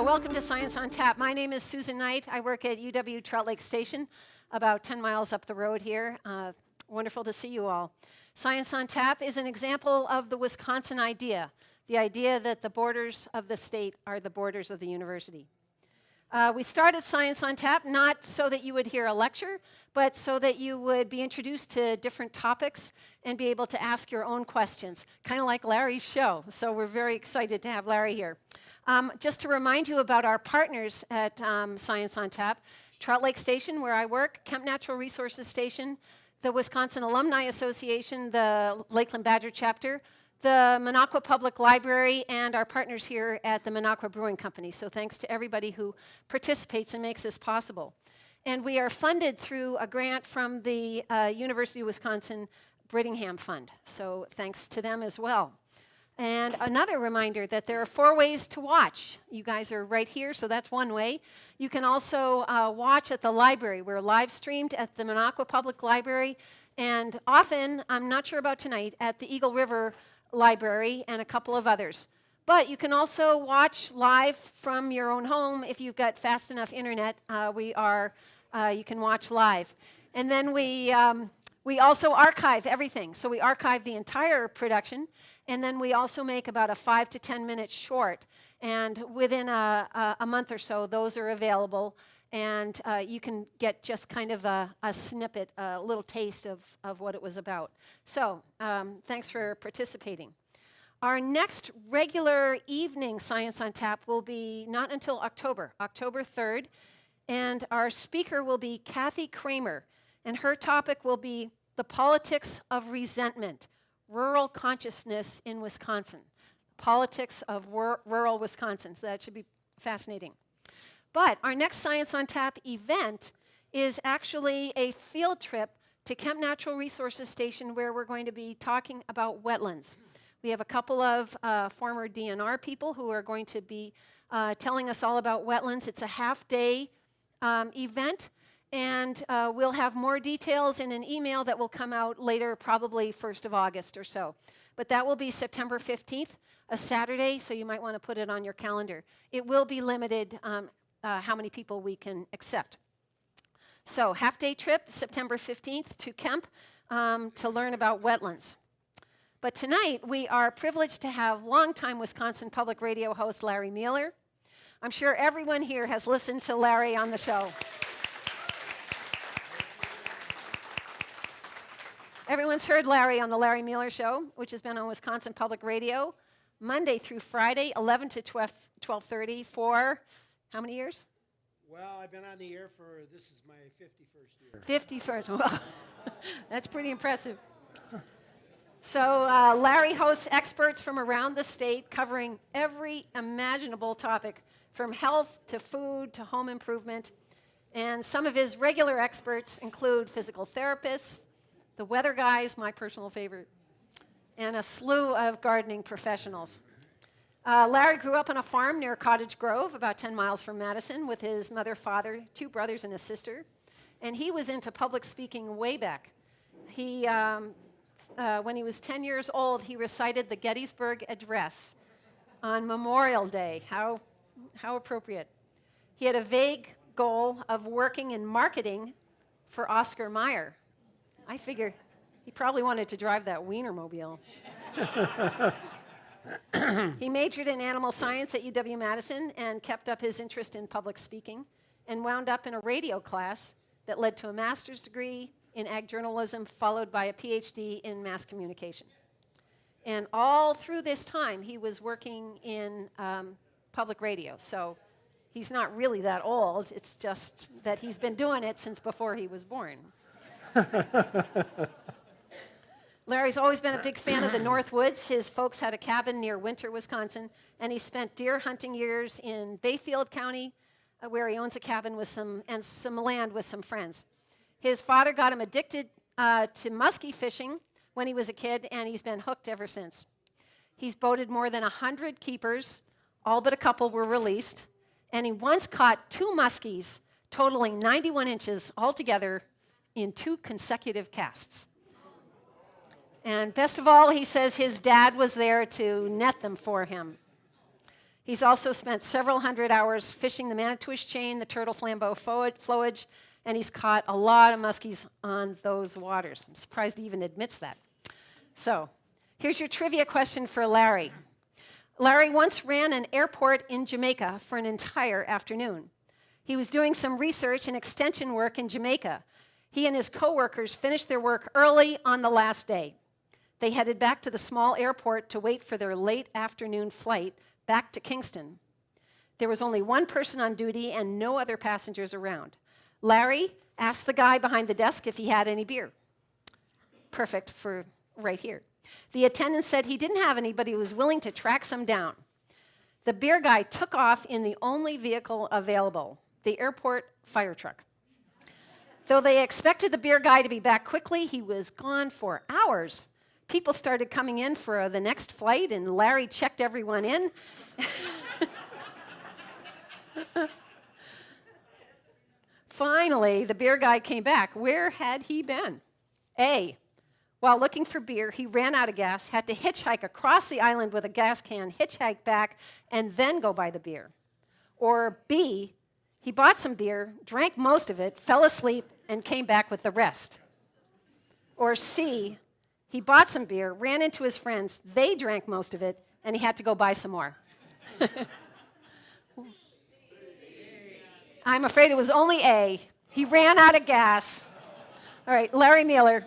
Welcome to Science on Tap. My name is Susan Knight. I work at UW Trout Lake Station, about 10 miles up the road here. Wonderful to see you all. Science on Tap is an example of the Wisconsin idea, the idea that the borders of the state are the borders of the university. We started Science on Tap not so that you would hear a lecture, but so that you would be introduced to different topics and be able to ask your own questions, kind of like Larry's show. So we're very excited to have Larry here. Just to remind you about our partners at Science on Tap, Trout Lake Station, where I work, Kemp Natural Resources Station, the Wisconsin Alumni Association, the Lakeland Badger Chapter, the Minocqua Public Library, and our partners here at the Minocqua Brewing Company. So thanks to everybody who participates and makes this possible. And we are funded through a grant from the University of Wisconsin-Brittingham Fund. So thanks to them as well. And another reminder that there are 4 ways to watch. You guys are right here, so that's one way. You can also watch at the library. We're live streamed at the Minocqua Public Library, and often, I'm not sure about tonight, at the Eagle River Library and a couple of others. But you can also watch live from your own home if you've got fast enough internet. You can watch live. And then we also archive everything. So we archive the entire production, and then we also make about a 5 to 10 minute short. And within a month or so, those are available. And you can get just kind of a snippet, a little taste of what it was about. So thanks for participating. Our next regular evening Science on Tap will be not until October 3rd. And our speaker will be Kathy Kramer. And her topic will be the politics of resentment, rural consciousness in Wisconsin. Politics of rural Wisconsin. So that should be fascinating. But our next Science on Tap event is actually a field trip to Kemp Natural Resources Station, where we're going to be talking about wetlands. We have a couple of former DNR people who are going to be telling us all about wetlands. It's a half-day event, and we'll have more details in an email that will come out later, probably 1st of August or so. But that will be September 15th, a Saturday, so you might want to put it on your calendar. It will be limited how many people we can accept. So half-day trip, September 15th to Kemp to learn about wetlands. But tonight, we are privileged to have longtime Wisconsin Public Radio host Larry Meiller. I'm sure everyone here has listened to Larry on the show. Everyone's heard Larry on the Larry Meiller Show, which has been on Wisconsin Public Radio, Monday through Friday, 11 to 12:30 for how many years? Well, I've been on the air this is my 51st year. 51st, well, that's pretty impressive. So Larry hosts experts from around the state covering every imaginable topic, from health to food to home improvement. And some of his regular experts include physical therapists, the weather guys, my personal favorite, and a slew of gardening professionals. Larry grew up on a farm near Cottage Grove, about 10 miles from Madison, with his mother, father, 2 brothers, and a sister. And he was into public speaking way back. When he was 10 years old, he recited the Gettysburg Address on Memorial Day. How appropriate. He had a vague goal of working in marketing for Oscar Mayer. I figure he probably wanted to drive that Wienermobile. He majored in animal science at UW-Madison and kept up his interest in public speaking and wound up in a radio class that led to a master's degree in ag journalism, followed by a Ph.D. in mass communication. And all through this time, he was working in public radio. So he's not really that old. It's just that he's been doing it since before he was born. Larry's always been a big fan of the North Woods. His folks had a cabin near Winter, Wisconsin, and he spent deer hunting years in Bayfield County, where he owns a cabin with some land with some friends. His father got him addicted to muskie fishing when he was a kid, and he's been hooked ever since. He's boated more than 100 keepers, all but a couple were released, and he once caught 2 muskies totaling 91 inches altogether in 2 consecutive casts. And best of all, he says his dad was there to net them for him. He's also spent several hundred hours fishing the Manitouche chain, the turtle flambeau flowage, and he's caught a lot of muskies on those waters. I'm surprised he even admits that. So, here's your trivia question for Larry. Larry once ran an airport in Jamaica for an entire afternoon. He was doing some research and extension work in Jamaica. He and his coworkers finished their work early on the last day. They headed back to the small airport to wait for their late afternoon flight back to Kingston. There was only one person on duty and no other passengers around. Larry asked the guy behind the desk if he had any beer. Perfect for right here. The attendant said he didn't have any, but he was willing to track some down. The beer guy took off in the only vehicle available, the airport fire truck. Though they expected the beer guy to be back quickly, he was gone for hours. People started coming in for the next flight, and Larry checked everyone in. Finally, the beer guy came back. Where had he been? A, while looking for beer, he ran out of gas, had to hitchhike across the island with a gas can, hitchhike back, and then go buy the beer. Or B, he bought some beer, drank most of it, fell asleep, and came back with the rest. Or C, he bought some beer, ran into his friends, they drank most of it, and he had to go buy some more. I'm afraid it was only A. He ran out of gas. All right, Larry Meiller.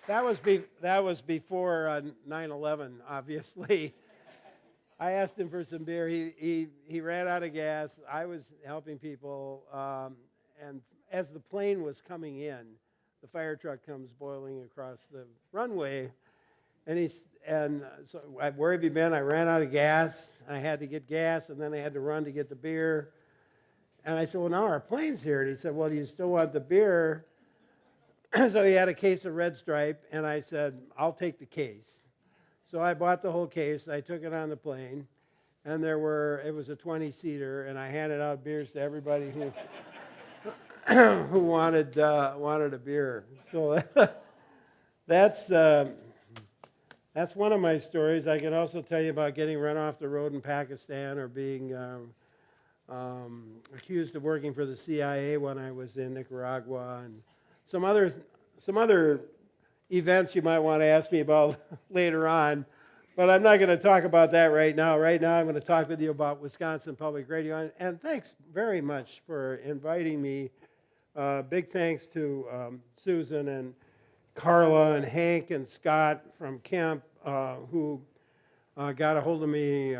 That was before 9/11, obviously. I asked him for some beer. He ran out of gas. I was helping people, and as the plane was coming in, the fire truck comes boiling across the runway, and so where have you been? I ran out of gas. I had to get gas, and then I had to run to get the beer. And I said, well, now our plane's here. And he said, well, do you still want the beer? So he had a case of Red Stripe, and I said, I'll take the case. So I bought the whole case. I took it on the plane, and it was a 20-seater, and I handed out beers to everybody who wanted a beer. So that's one of my stories. I can also tell you about getting run off the road in Pakistan, or being accused of working for the CIA when I was in Nicaragua, and some other events you might want to ask me about later on, but I'm not going to talk about that right now. Right now I'm going to talk with you about Wisconsin Public Radio, and thanks very much for inviting me. Big thanks to Susan and Carla and Hank and Scott from Kemp, who got a hold of me.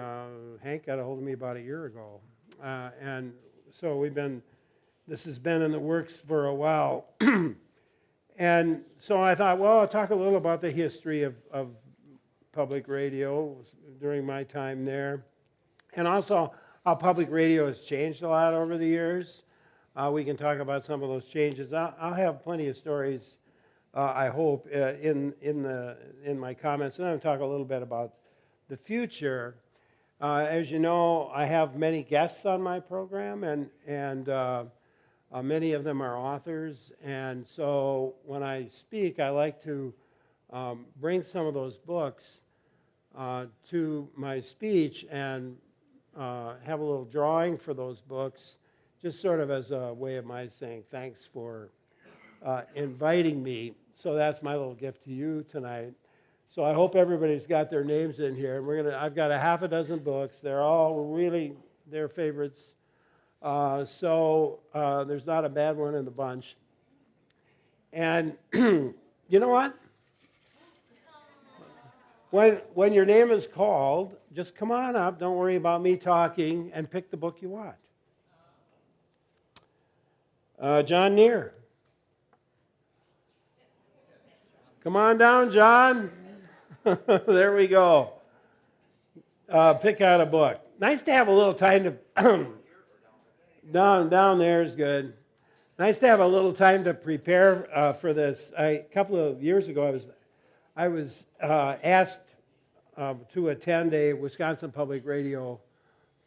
Hank got a hold of me about a year ago, and so this has been in the works for a while. And so I thought, well, I'll talk a little about the history of public radio during my time there, and also how public radio has changed a lot over the years. We can talk about some of those changes. I'll have plenty of stories, I hope, in my comments, and I'm going to talk a little bit about the future. As you know, I have many guests on my program, and many of them are authors, and so when I speak, I like to bring some of those books to my speech and have a little drawing for those books, just sort of as a way of my saying thanks for inviting me. So that's my little gift to you tonight. So I hope everybody's got their names in here. I've got a half a dozen books. They're all really their favorites. So there's not a bad one in the bunch. And you know what? When your name is called, just come on up. Don't worry about me talking, and pick the book you want. John Neer. Come on down, John. There we go. Pick out a book. Nice to have a little time to... Down there is good. Nice to have a little time to prepare for this. A couple of years ago, I was asked to attend a Wisconsin Public Radio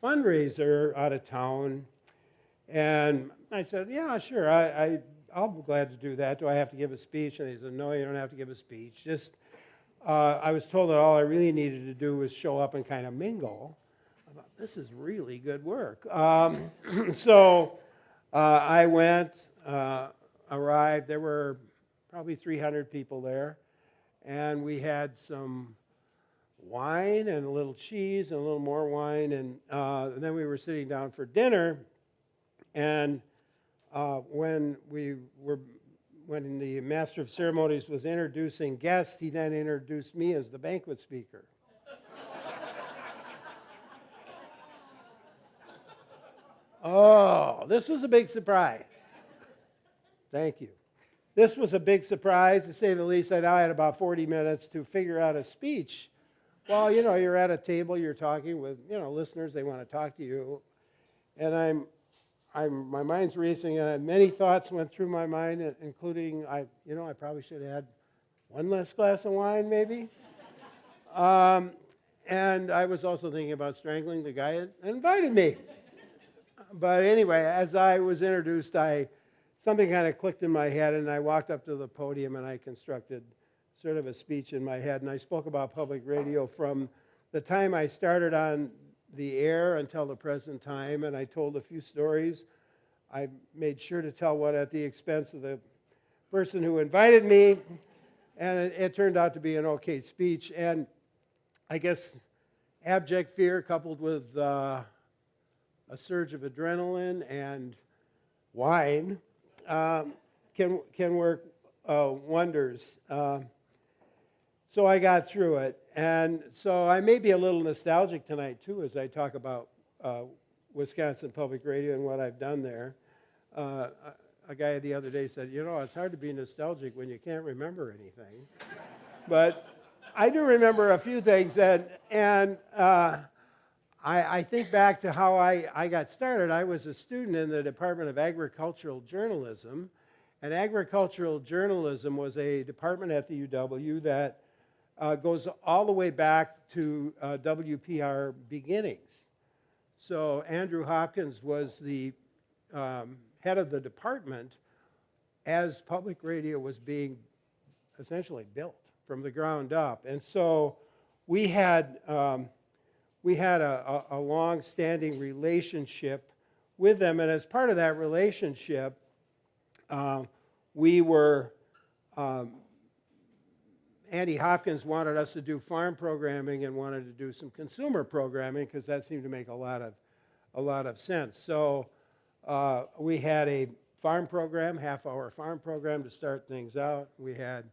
fundraiser out of town, and I said, "Yeah, sure, I'll be glad to do that. Do I have to give a speech?" And he said, "No, you don't have to give a speech. Just I was told that all I really needed to do was show up and kind of mingle. I thought, this is really good work. So I went, arrived. There were probably 300 people there. And we had some wine and a little cheese and a little more wine. And then we were sitting down for dinner. And when the Master of Ceremonies was introducing guests, he then introduced me as the banquet speaker. Oh, this was a big surprise. Thank you. This was a big surprise, to say the least. I now had about 40 minutes to figure out a speech. Well, you're at a table, you're talking with, listeners, they want to talk to you. And my mind's racing, and many thoughts went through my mind, including, I probably should have had one less glass of wine, maybe. And I was also thinking about strangling the guy that invited me. But anyway, as I was introduced, something kind of clicked in my head, and I walked up to the podium, and I constructed sort of a speech in my head, and I spoke about public radio from the time I started on the air until the present time, and I told a few stories. I made sure to tell one at the expense of the person who invited me, and it turned out to be an okay speech. And I guess abject fear coupled with a surge of adrenaline and wine can work wonders. So I got through it. And so I may be a little nostalgic tonight, too, as I talk about Wisconsin Public Radio and what I've done there. A guy the other day said, it's hard to be nostalgic when you can't remember anything. But I do remember a few things. And I think back to how I got started. I was a student in the Department of Agricultural Journalism. And agricultural journalism was a department at the UW that goes all the way back to WPR beginnings. So Andrew Hopkins was the head of the department as public radio was being essentially built from the ground up. And so we had a long-standing relationship with them, and as part of that relationship, Andy Hopkins wanted us to do farm programming and wanted to do some consumer programming because that seemed to make a lot of sense. So we had a farm program, half-hour farm program to start things out. We had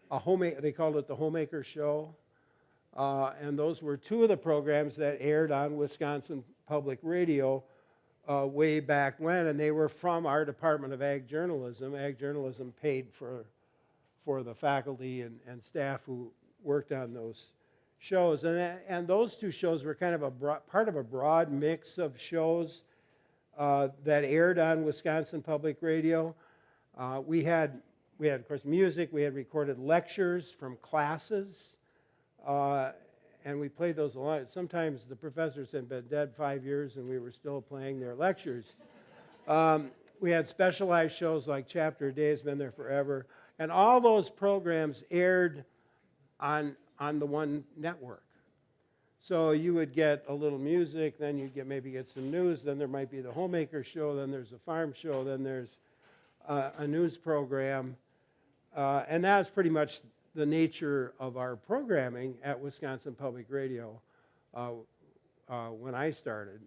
they called it the Homemaker Show, and those were two of the programs that aired on Wisconsin Public Radio way back when, and they were from our Department of Ag Journalism. Ag Journalism paid for the faculty and staff who worked on those shows. And those two shows were kind of part of a broad mix of shows that aired on Wisconsin Public Radio. We had, of course, music. We had recorded lectures from classes, and we played those a lot. Sometimes the professors had been dead 5 years, and we were still playing their lectures. We had specialized shows like Chapter a Day has been there forever. And all those programs aired on the one network. So you would get a little music, then you'd maybe get some news, then there might be the Homemaker Show, then there's a farm show, then there's a news program. And that was pretty much the nature of our programming at Wisconsin Public Radio when I started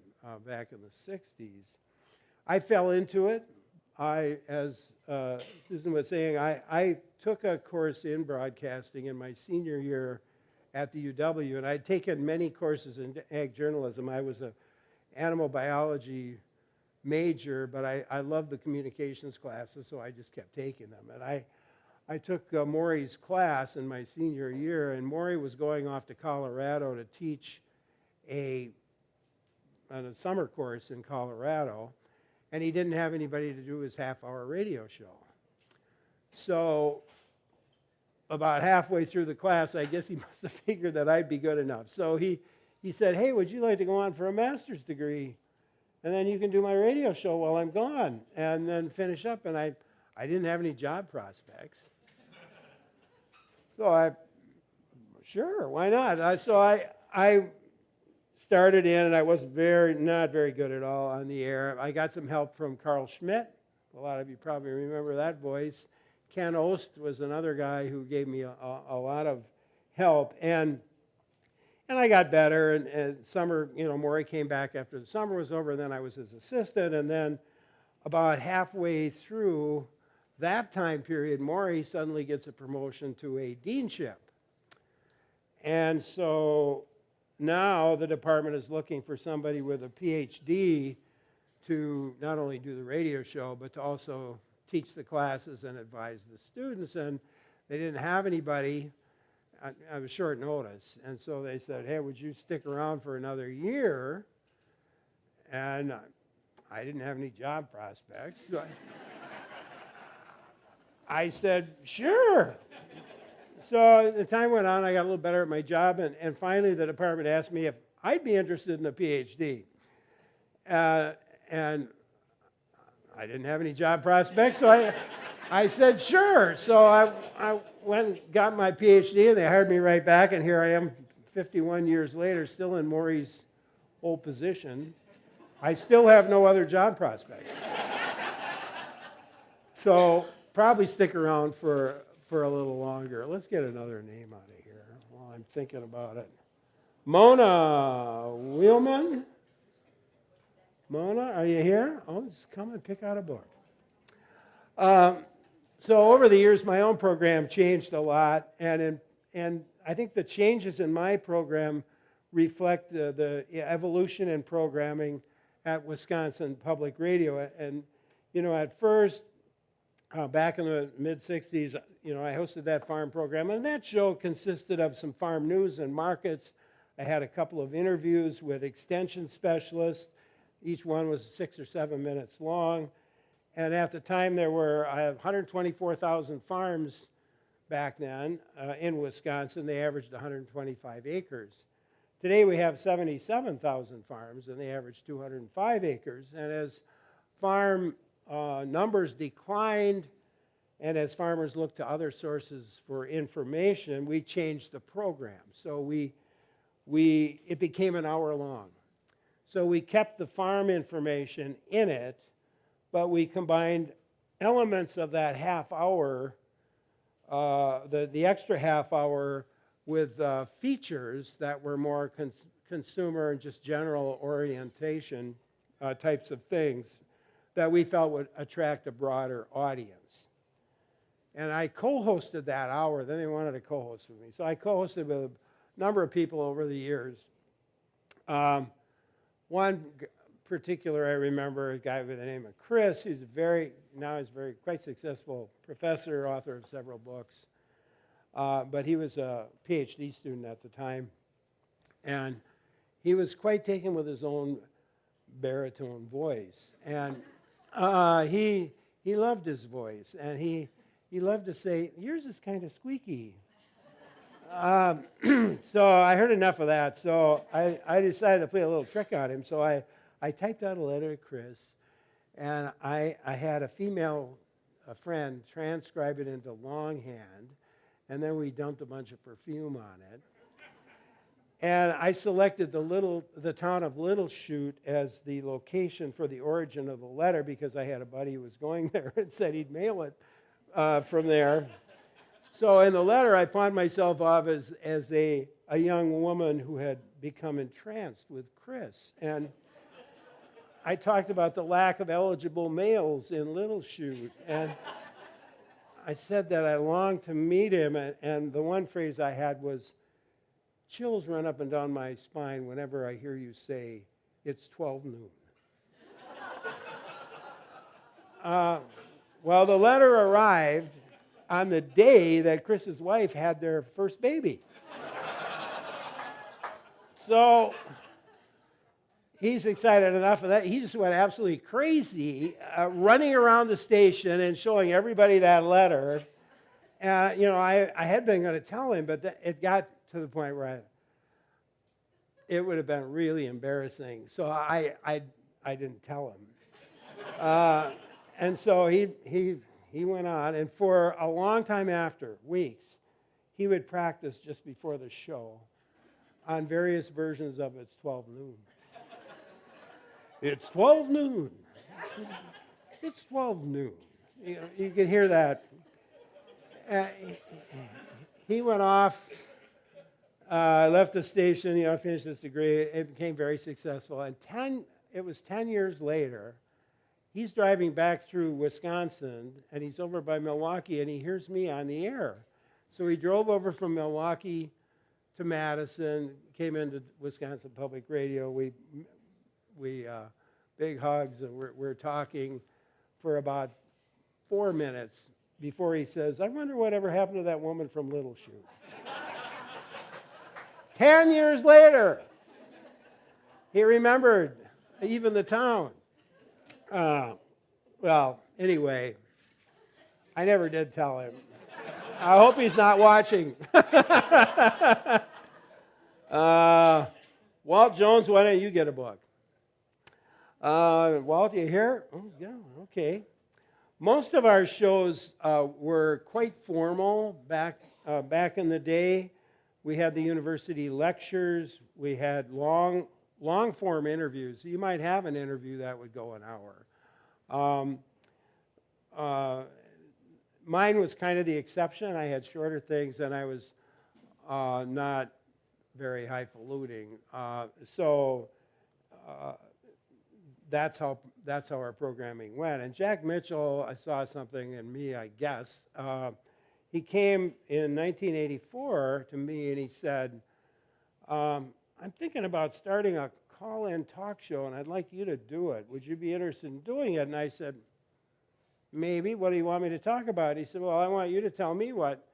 back in the 60s. I fell into it. As Susan was saying, I took a course in broadcasting in my senior year at the UW, and I'd taken many courses in ag journalism. I was an animal biology major, but I loved the communications classes, so I just kept taking them. And I took Maury's class in my senior year, and Maury was going off to Colorado to teach a summer course in Colorado, and he didn't have anybody to do his half-hour radio show. So about halfway through the class, I guess he must have figured that I'd be good enough. So he said, hey, would you like to go on for a master's degree? And then you can do my radio show while I'm gone, and then finish up. And I didn't have any job prospects. So Sure, why not? So I started in, and I was not very good at all on the air. I got some help from Carl Schmidt. A lot of you probably remember that voice. Ken Ost was another guy who gave me a lot of help, and I got better. And summer, Maury came back after the summer was over, and then I was his assistant, and then about halfway through that time period, Maury suddenly gets a promotion to a deanship. And so now the department is looking for somebody with a Ph.D. to not only do the radio show, but to also teach the classes and advise the students. And they didn't have anybody. I was short notice. And so they said, hey, would you stick around for another year? And I didn't have any job prospects. So I said, sure. So the time went on, I got a little better at my job, and finally the department asked me if I'd be interested in a Ph.D. And I didn't have any job prospects, so I said, sure. So I went and got my Ph.D., and they hired me right back, and here I am 51 years later, still in Maury's old position. I still have no other job prospects. So probably stick around for a little longer. Let's get another name out of here while I'm thinking about it. Mona Wheelman? Mona, are you here? Oh, just come and pick out a book. So over the years, my own program changed a lot, and I think the changes in my program reflect the evolution in programming at Wisconsin Public Radio. And, at first, back in the mid-'60s, I hosted that farm program, and that show consisted of some farm news and markets. I had a couple of interviews with extension specialists. Each one was 6 or 7 minutes long. And at the time, there were 124,000 farms back then in Wisconsin. They averaged 125 acres. Today, we have 77,000 farms, and they average 205 acres. And as farm numbers declined, and as farmers looked to other sources for information, we changed the program. So it became an hour long. So we kept the farm information in it, but we combined elements of that half hour, the extra half hour, with features that were more consumer and just general orientation types of things that we felt would attract a broader audience. And I co-hosted that hour. Then they wanted to co-host with me. So I co-hosted with a number of people over the years. One particular I remember, a guy by the name of Chris. He's quite successful professor, author of several books. But he was a Ph.D. student at the time. And he was quite taken with his own baritone voice. And he loved his voice. And he loved to say, yours is kind of squeaky. So I heard enough of that. So I decided to play a little trick on him. So I typed out a letter to Chris. And I had a friend transcribe it into longhand. And then we dumped a bunch of perfume on it. And I selected the town of Little Chute as the location for the origin of the letter because I had a buddy who was going there and said he'd mail it from there. So in the letter, I pawned myself off as a young woman who had become entranced with Chris. And I talked about the lack of eligible males in Little Chute. And I said that I longed to meet him, and the one phrase I had was, chills run up and down my spine whenever I hear you say, it's 12 noon. Well, the letter arrived on the day that Chris's wife had their first baby. So he's excited enough of that. He just went absolutely crazy, running around the station and showing everybody that letter. I had been going to tell him, but it got to the point where it would have been really embarrassing. So I didn't tell him. And so he went on, and for a long time after, weeks, he would practice just before the show on various versions of It's 12 Noon. It's 12 noon. It's 12 noon. You can hear that. He went off, left the station, finished his degree. It became very successful. And it was 10 years later, he's driving back through Wisconsin, and he's over by Milwaukee, and he hears me on the air. So he drove over from Milwaukee to Madison, came into Wisconsin Public Radio. We big hugs, and we're talking for about 4 minutes before he says, I wonder whatever happened to that woman from Little Shoe. 10 years later, he remembered even the town. Well, anyway, I never did tell him. I hope he's not watching. Walt Jones, why don't you get a book? Walt, you here? Oh, yeah, okay. Most of our shows were quite formal back in the day. We had the university lectures. We had long-form interviews. You might have an interview that would go an hour. Mine was kind of the exception. I had shorter things, and I was not very highfalutin. So that's how our programming went. And Jack Mitchell, I saw something in me, I guess. He came in 1984 to me, and he said, I'm thinking about starting a call-in talk show, and I'd like you to do it. Would you be interested in doing it? And I said, maybe. What do you want me to talk about? He said, well, I want you to tell me what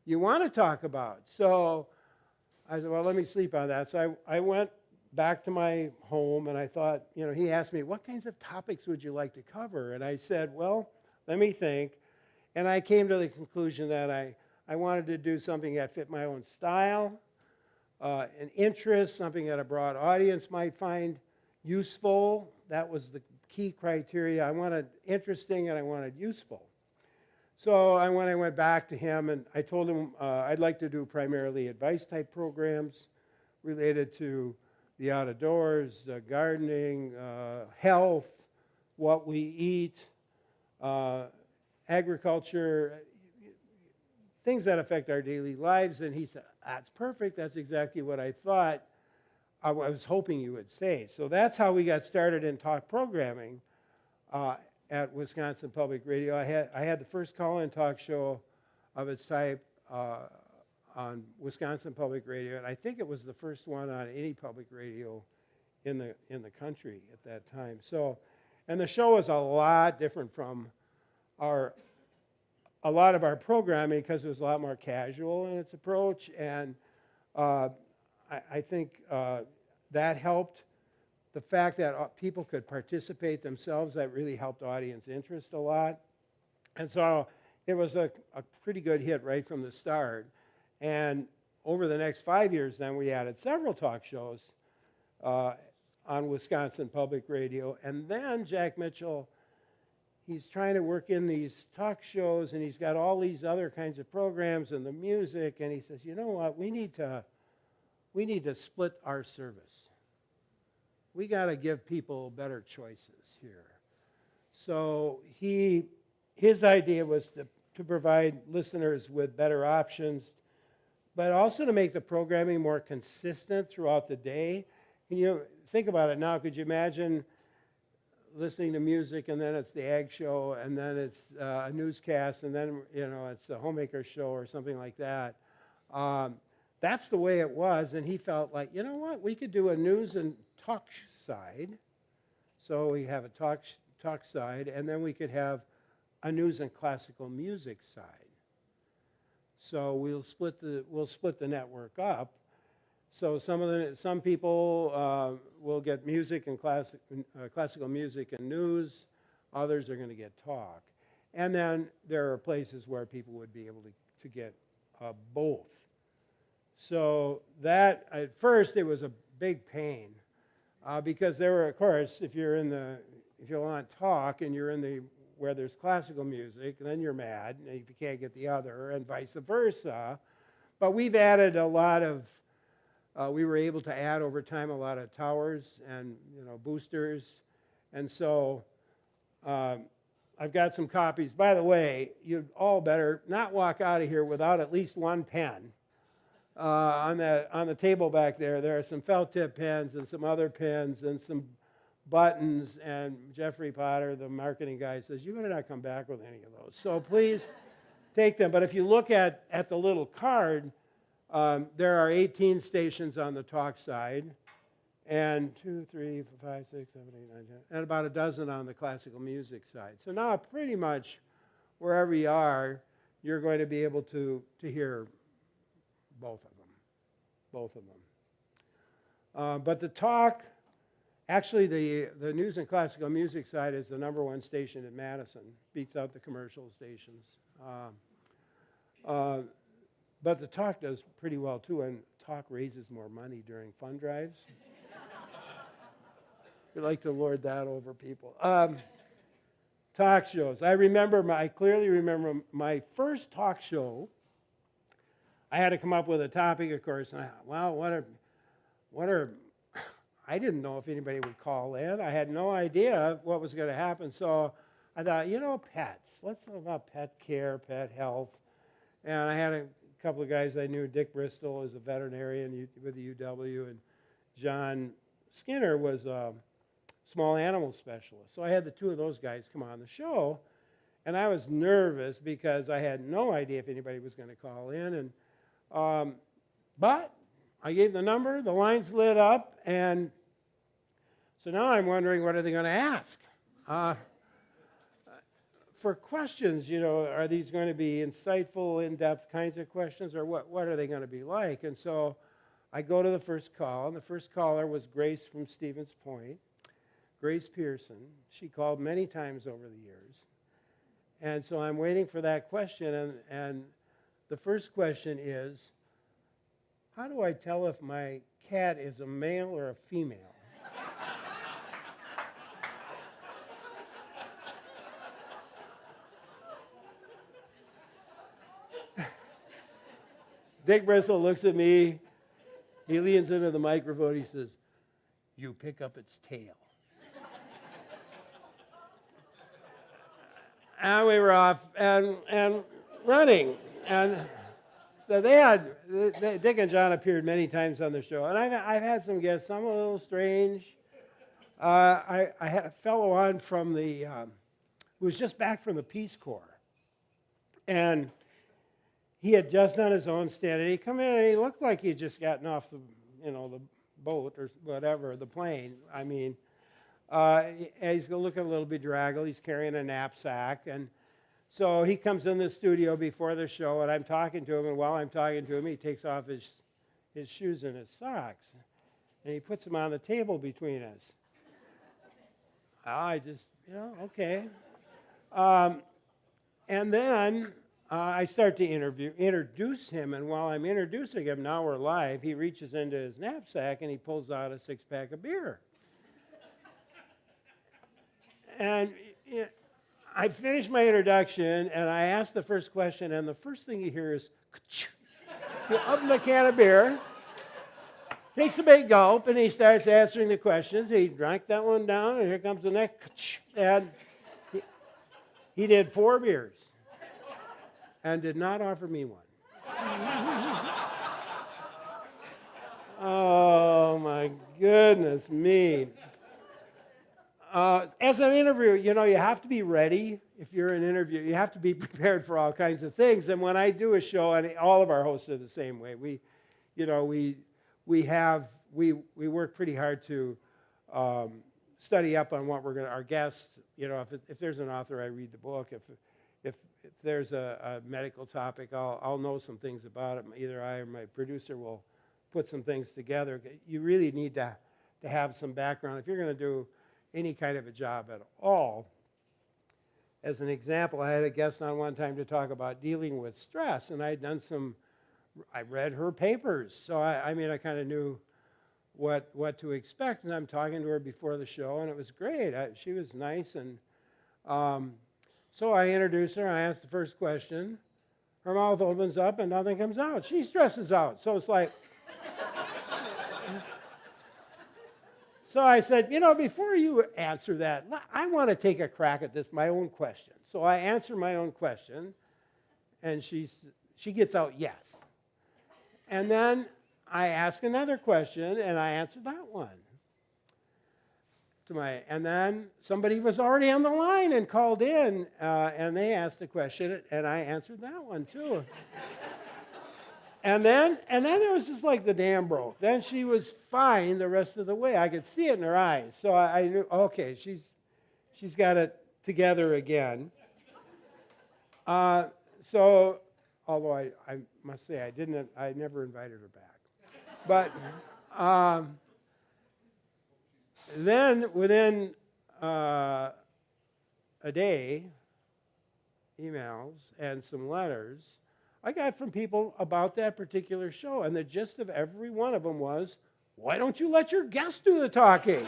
you want to talk about. So I said, well, let me sleep on that. So I went back to my home, and I thought, he asked me, what kinds of topics would you like to cover? And I said, well, let me think. And I came to the conclusion that I wanted to do something that fit my own style, an interest, something that a broad audience might find useful. That was the key criteria. I wanted interesting and I wanted useful. So when I went back to him, and I told him I'd like to do primarily advice-type programs related to the out of doors, gardening, health, what we eat, agriculture, things that affect our daily lives. And he said, that's perfect. That's exactly what I thought. I was hoping you would say. So that's how we got started in talk programming at Wisconsin Public Radio. I had the first call-in talk show of its type on Wisconsin Public Radio, and I think it was the first one on any public radio in the country at that time. So, and the show was a lot different from a lot of our programming because it was a lot more casual in its approach, and I think that helped. The fact that people could participate themselves, that really helped audience interest a lot. And so it was a pretty good hit right from the start. And over the next 5 years, then we added several talk shows on Wisconsin Public Radio. And then Jack Mitchell, he's trying to work in these talk shows, and he's got all these other kinds of programs and the music. And he says, you know what, we need to split our service. We got to give people better choices here. So his idea was to provide listeners with better options, but also to make the programming more consistent throughout the day. Can you think about it now? Could you imagine listening to music, and then it's the ag show, and then it's a newscast, and then it's the homemaker show or something like that? That's the way it was, and he felt like, you know what, we could do a news and talk side. So we have a talk side, and then we could have a news and classical music side. So we'll split the network up. So some people will get music and classical music and news. Others are going to get talk. And then there are places where people would be able to get both. So that, at first, it was a big pain because there were, of course, if you want talk and you're in where there's classical music, then you're mad if you can't get the other, and vice versa. But we've added a lot of, we were able to add over time a lot of towers and boosters. And so I've got some copies. By the way, you'd all better not walk out of here without at least one pen. On the table back there, there are some felt tip pens and some other pens and some buttons. And Jeffrey Potter, the marketing guy, says, you better not come back with any of those. So please take them. But if you look at the little card, there are 18 stations on the talk side, and 2, 3, 4, 5, 6, 7, 8, 9, 10, and about a dozen on the classical music side. So now pretty much wherever you are, you're going to be able to hear both of them. But the talk, actually the news and classical music side is the #1 station in Madison, beats out the commercial stations. But the talk does pretty well too, and talk raises more money during fund drives. We like to lord that over people. Talk shows. I clearly remember my first talk show. I had to come up with a topic, of course, and I didn't know if anybody would call in. I had no idea what was going to happen, so I thought, pets. Let's talk about pet care, pet health. And I had a couple of guys I knew. Dick Bristol is a veterinarian with the UW, and John Skinner was a small animal specialist. So I had the two of those guys come on the show, and I was nervous because I had no idea if anybody was going to call in. And but I gave the number, the lines lit up, and so now I'm wondering, what are they going to ask? For questions, are these going to be insightful, in-depth kinds of questions, or what are they going to be like? And so I go to the first call, and the first caller was Grace from Stevens Point, Grace Pearson. She called many times over the years. And so I'm waiting for that question, and the first question is, how do I tell if my cat is a male or a female? Dick Bristol looks at me, he leans into the microphone, he says, you pick up its tail. And we were off and running. And so Dick and John appeared many times on the show. And I've had some guests, some a little strange. I had a fellow on from who was just back from the Peace Corps. And he had just done his own stint, and he come in and he looked like he had just gotten off the boat or whatever, the plane. I mean, he's looking a little bedraggled. He's carrying a knapsack, and so he comes in the studio before the show, and I'm talking to him, and while I'm talking to him, he takes off his shoes and his socks, and he puts them on the table between us. I just, okay. And then I start to introduce him, and while I'm introducing him, now we're live, he reaches into his knapsack and he pulls out a 6-pack of beer. And I finish my introduction, and I ask the first question, and the first thing you hear is, you open the can of beer, takes a big gulp, and he starts answering the questions. He drank that one down, and here comes the next, and he did 4 beers. And did not offer me one. Oh, my goodness me. As an interviewer, you have to be ready. If you're an interviewer, you have to be prepared for all kinds of things. And when I do a show, and all of our hosts are the same way, we work pretty hard to study up on what our guests, if there's an author, I read the book. If there's a medical topic, I'll know some things about it. Either I or my producer will put some things together. You really need to have some background. If you're going to do any kind of a job at all, as an example, I had a guest on one time to talk about dealing with stress, and I read her papers, so I kind of knew what to expect, and I'm talking to her before the show, and it was great. She was nice, and so I introduced her. I asked the first question, her mouth opens up and nothing comes out. She stresses out. So it's like, so I said, before you answer that, I want to take a crack at this, my own question. So I answer my own question, and she gets out yes. And then I ask another question, and I answer that one. And then somebody was already on the line and called in, and they asked a question, and I answered that one too. and then there was just like the dam broke. Then she was fine the rest of the way. I could see it in her eyes. So I knew, okay, she's got it together again. So, although I must say I never invited her back. But then within a day, emails and some letters I got from people about that particular show. And the gist of every one of them was, why don't you let your guests do the talking?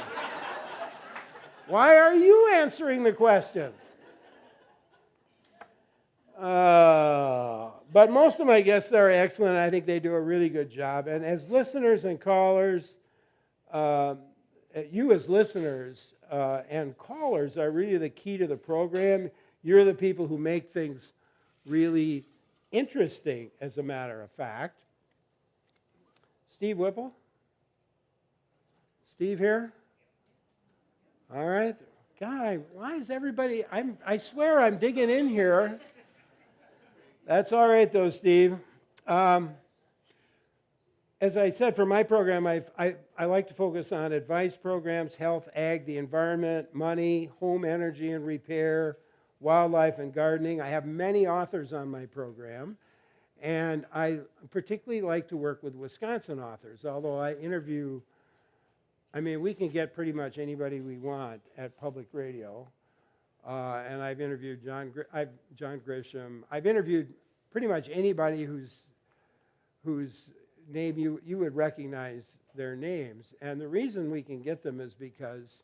Why are you answering the questions? But most of my guests are excellent. I think they do a really good job. And as listeners and callers, you as listeners and callers are really the key to the program. You're the people who make things really interesting, as a matter of fact. Steve Whipple? Steve here? All right. God, why is everybody... I swear I'm digging in here. That's all right, though, Steve. As I said, for my program, I like to focus on advice programs, health, ag, the environment, money, home energy and repair, wildlife and gardening. I have many authors on my program, and I particularly like to work with Wisconsin authors, although we can get pretty much anybody we want at public radio. And I've interviewed John Grisham. I've interviewed pretty much anybody whose name you would recognize their names. And the reason we can get them is because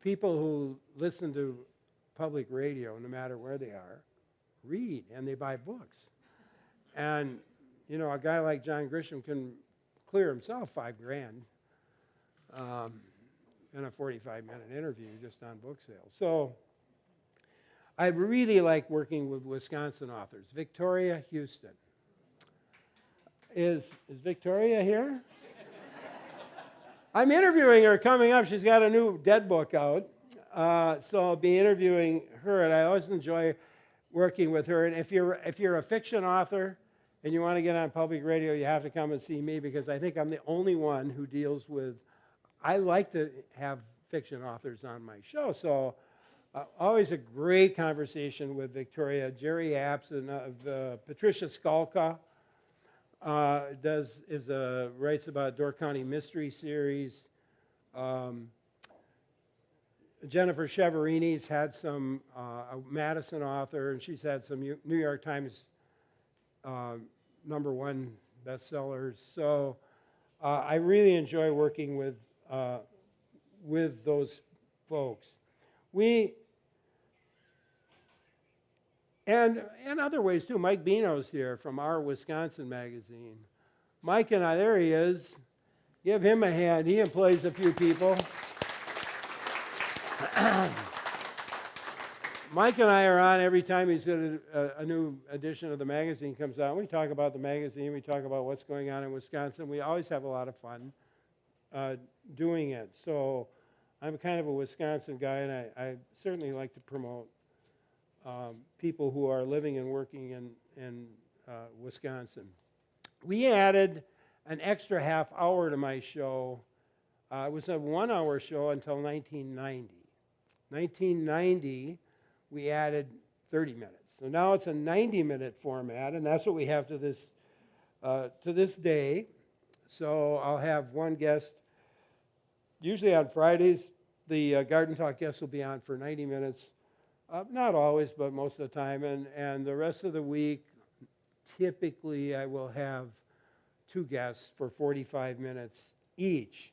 people who listen to public radio, no matter where they are, read and they buy books. And, a guy like John Grisham can clear himself $5,000 in a 45-minute interview just on book sales. So I really like working with Wisconsin authors. Victoria Houston. Is Victoria here? I'm interviewing her coming up. She's got a new dead book out. So I'll be interviewing her, and I always enjoy working with her. And if you're a fiction author and you want to get on public radio, you have to come and see me, because I think I'm the only one who deals with... I like to have fiction authors on my show. So always a great conversation with Victoria. Jerry Apps and Patricia Skalka writes about Door County Mystery Series. Jennifer Cheverini's had some, a Madison author, and she's had some New York Times #1 bestsellers. So I really enjoy working with those folks. And in other ways too, Mike Bino's here from Our Wisconsin magazine. Mike and I, there he is. Give him a hand. He employs a few people. Mike and I are on every time he's got a new edition of the magazine comes out. We talk about the magazine. We talk about what's going on in Wisconsin. We always have a lot of fun doing it. So I'm kind of a Wisconsin guy, and I certainly like to promote people who are living and working in Wisconsin. We added an extra half hour to my show. It was a 1-hour show until 1990. 1990, we added 30 minutes. So now it's a 90-minute format, and that's what we have to this day. So I'll have one guest, usually on Fridays. The Garden Talk guest will be on for 90 minutes. Not always, but most of the time. And the rest of the week, typically I will have 2 guests for 45 minutes each.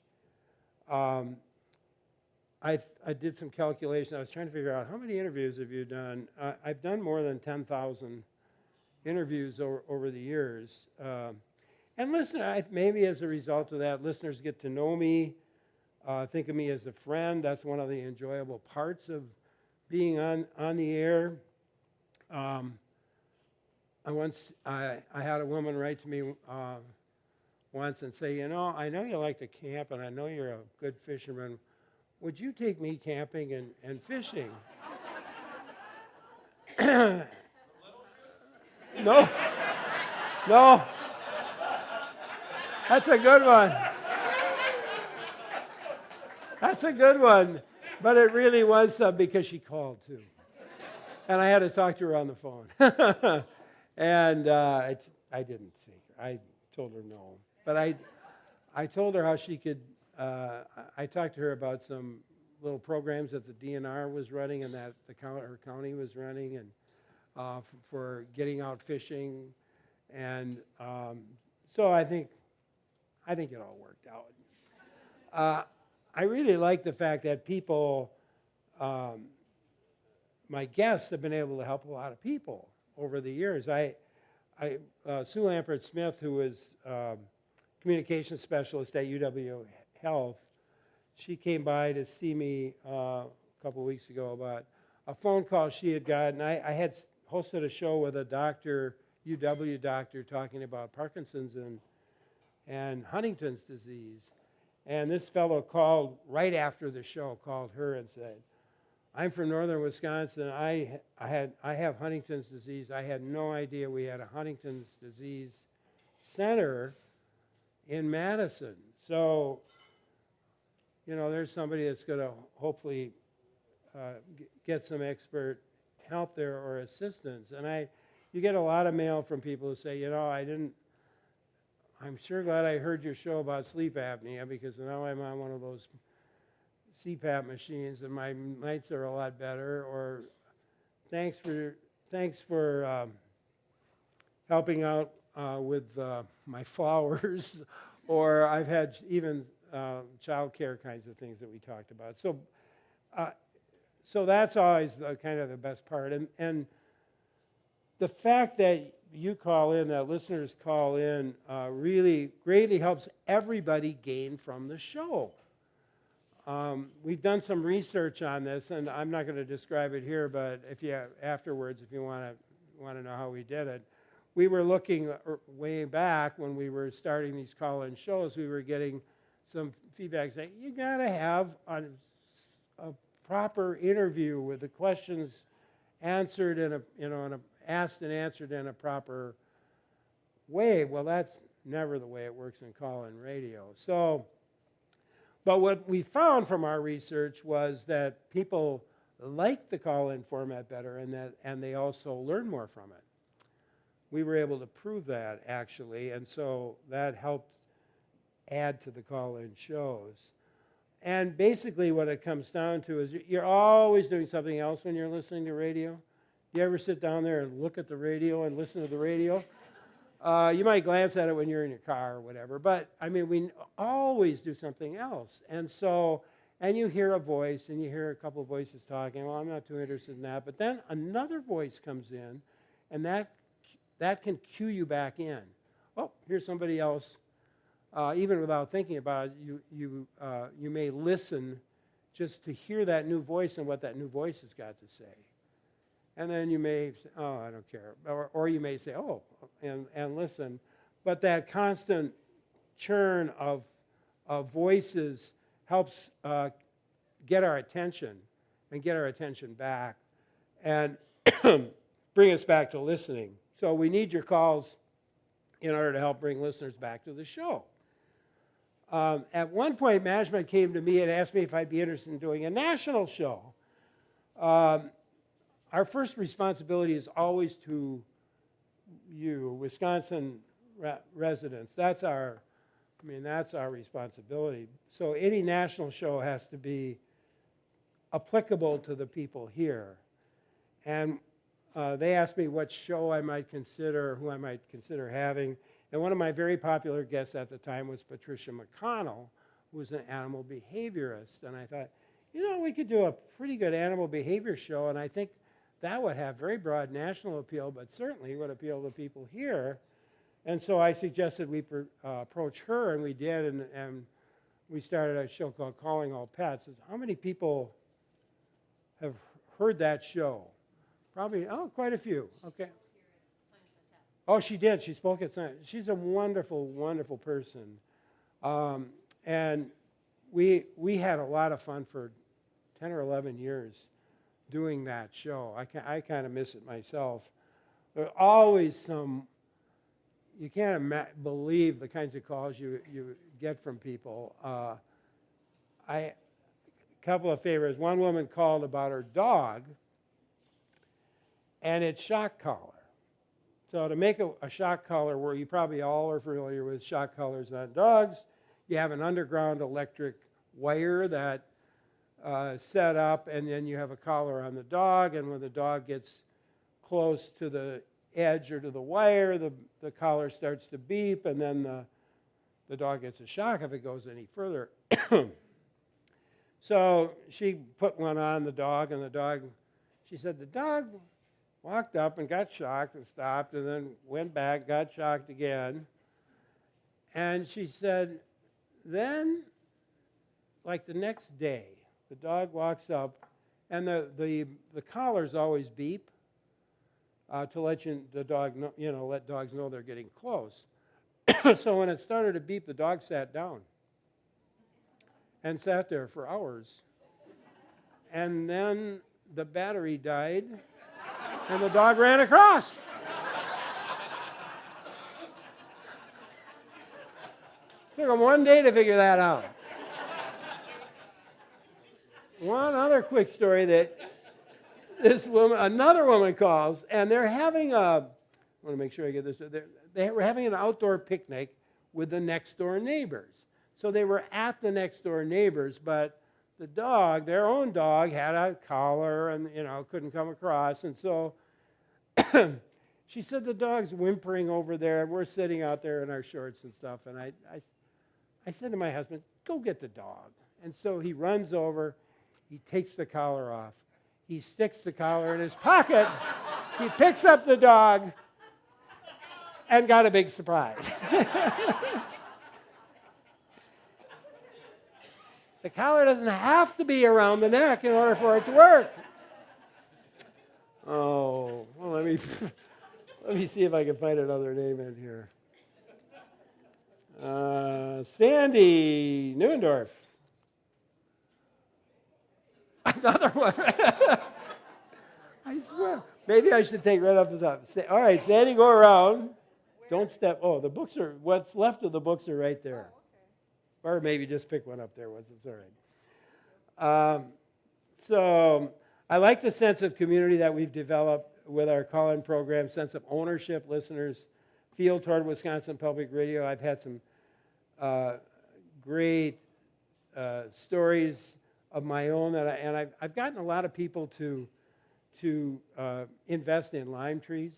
I did some calculation. I was trying to figure out how many interviews have you done. I've done more than 10,000 interviews over the years. And listen, maybe as a result of that, listeners get to know me, think of me as a friend. That's one of the enjoyable parts of being on the air. I had a woman write to me once and say, I know you like to camp, and I know you're a good fisherman. Would you take me camping and fishing? No. That's a good one. That's a good one. But it really was because she called too. And I had to talk to her on the phone. And I didn't take her. I told her no. But I told her how she could, I talked to her about some little programs that the DNR was running and that her county was running, and for getting out fishing. And so I think it all worked out. I really like the fact that people, my guests have been able to help a lot of people over the years. Sue Lampert Smith, who is communications specialist at UW Health, she came by to see me a couple weeks ago about a phone call she had gotten. I had hosted a show with a doctor, UW doctor, talking about Parkinson's and Huntington's disease. And this fellow called right after the show, called her and said, I'm from northern Wisconsin. I have Huntington's disease. I had no idea we had a Huntington's disease center in Madison. So, there's somebody that's going to hopefully get some expert help there or assistance. And you get a lot of mail from people who say, I'm sure glad I heard your show about sleep apnea, because now I'm on one of those CPAP machines and my nights are a lot better. Or thanks for helping out with my flowers. Or I've had even child care kinds of things that we talked about. So that's always kind of the best part. And the fact that you call in, that listeners call in, really greatly helps everybody gain from the show. We've done some research on this, and I'm not going to describe it here, but if you want to know how we did it, we were looking way back when we were starting these call-in shows. We were getting some feedback saying you got to have a proper interview with the questions answered asked and answered in a proper way. Well, that's never the way it works in call-in radio. But what we found from our research was that people like the call-in format better, and they also learn more from it. We were able to prove that, actually, and so that helped add to the call-in shows. And basically what it comes down to is you're always doing something else when you're listening to radio. Do you ever sit down there and look at the radio and listen to the radio? You might glance at it when you're in your car or whatever, but we always do something else. And you hear a voice, and you hear a couple of voices talking. Well, I'm not too interested in that. But then another voice comes in, and that can cue you back in. Oh, here's somebody else. Even without thinking about it, you may listen just to hear that new voice and what that new voice has got to say. And then you may say, oh, I don't care. Or you may say, oh, and listen. But that constant churn of voices helps get our attention and get our attention back and bring us back to listening. So we need your calls in order to help bring listeners back to the show. At one point, management came to me and asked me if I'd be interested in doing a national show. Our first responsibility is always to you, Wisconsin residents. That's our responsibility. So any national show has to be applicable to the people here. And they asked me what show I might consider, who I might consider having. And one of my very popular guests at the time was Patricia McConnell, who was an animal behaviorist. And I thought, we could do a pretty good animal behavior show, and I think that would have very broad national appeal, but certainly would appeal to people here. And so I suggested we approach her, and we did, and we started a show called Calling All Pets. How many people have heard that show? Probably, quite a few. Okay. Oh, she did. She spoke at Science. She's a wonderful, wonderful person. And we had a lot of fun for 10 or 11 years doing that show. I kind of miss it myself. There are always you can't believe the kinds of calls you get from people. A couple of favorites. One woman called about her dog and its shock collar. So to make a shock collar, where you probably all are familiar with shock collars on dogs, you have an underground electric wire that set up, and then you have a collar on the dog, and when the dog gets close to the edge or to the wire, the collar starts to beep, and then the dog gets a shock if it goes any further. So she put one on the dog, and she said the dog walked up and got shocked and stopped and then went back, got shocked again. And she said, then, like the next day, the dog walks up, and the collars always beep to let let dogs know they're getting close. So when it started to beep, the dog sat down and sat there for hours. And then the battery died, and the dog ran across. Took him one day to figure that out. One other quick story that another woman calls, and they're having I want to make sure I get this. They were having an outdoor picnic with the next door neighbors. So they were at the next door neighbors, but the dog, their own dog, had a collar and couldn't come across, and so she said the dog's whimpering over there, and we're sitting out there in our shorts and stuff, and I said to my husband, go get the dog. And so he runs over, he takes the collar off, he sticks the collar in his pocket, he picks up the dog, and got a big surprise. The collar doesn't have to be around the neck in order for it to work. Oh, well, let me see if I can find another name in here. Sandy Neuendorf. Another one. I swear. Maybe I should take right off the top. All right, Sandy, go around. Don't step. Oh, the books are, what's left of the books are right there. Or maybe just pick one up there once it's all right. So I like the sense of community that we've developed with our call-in program, sense of ownership listeners feel toward Wisconsin Public Radio. I've had some great stories of my own, and I've gotten a lot of people to invest in lime trees.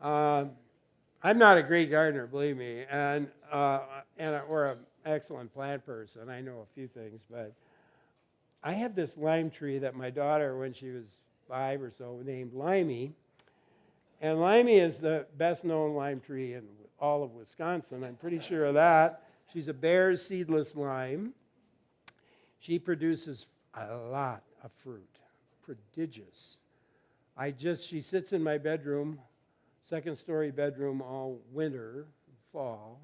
I'm not a great gardener, believe me, or an excellent plant person. I know a few things, but I have this lime tree that my daughter, when she was 5 or so, named Limey. And Limey is the best-known lime tree in all of Wisconsin. I'm pretty sure of that. She's a Bear's seedless lime. She produces a lot of fruit, prodigious. She sits in my bedroom, second-story bedroom all winter, fall.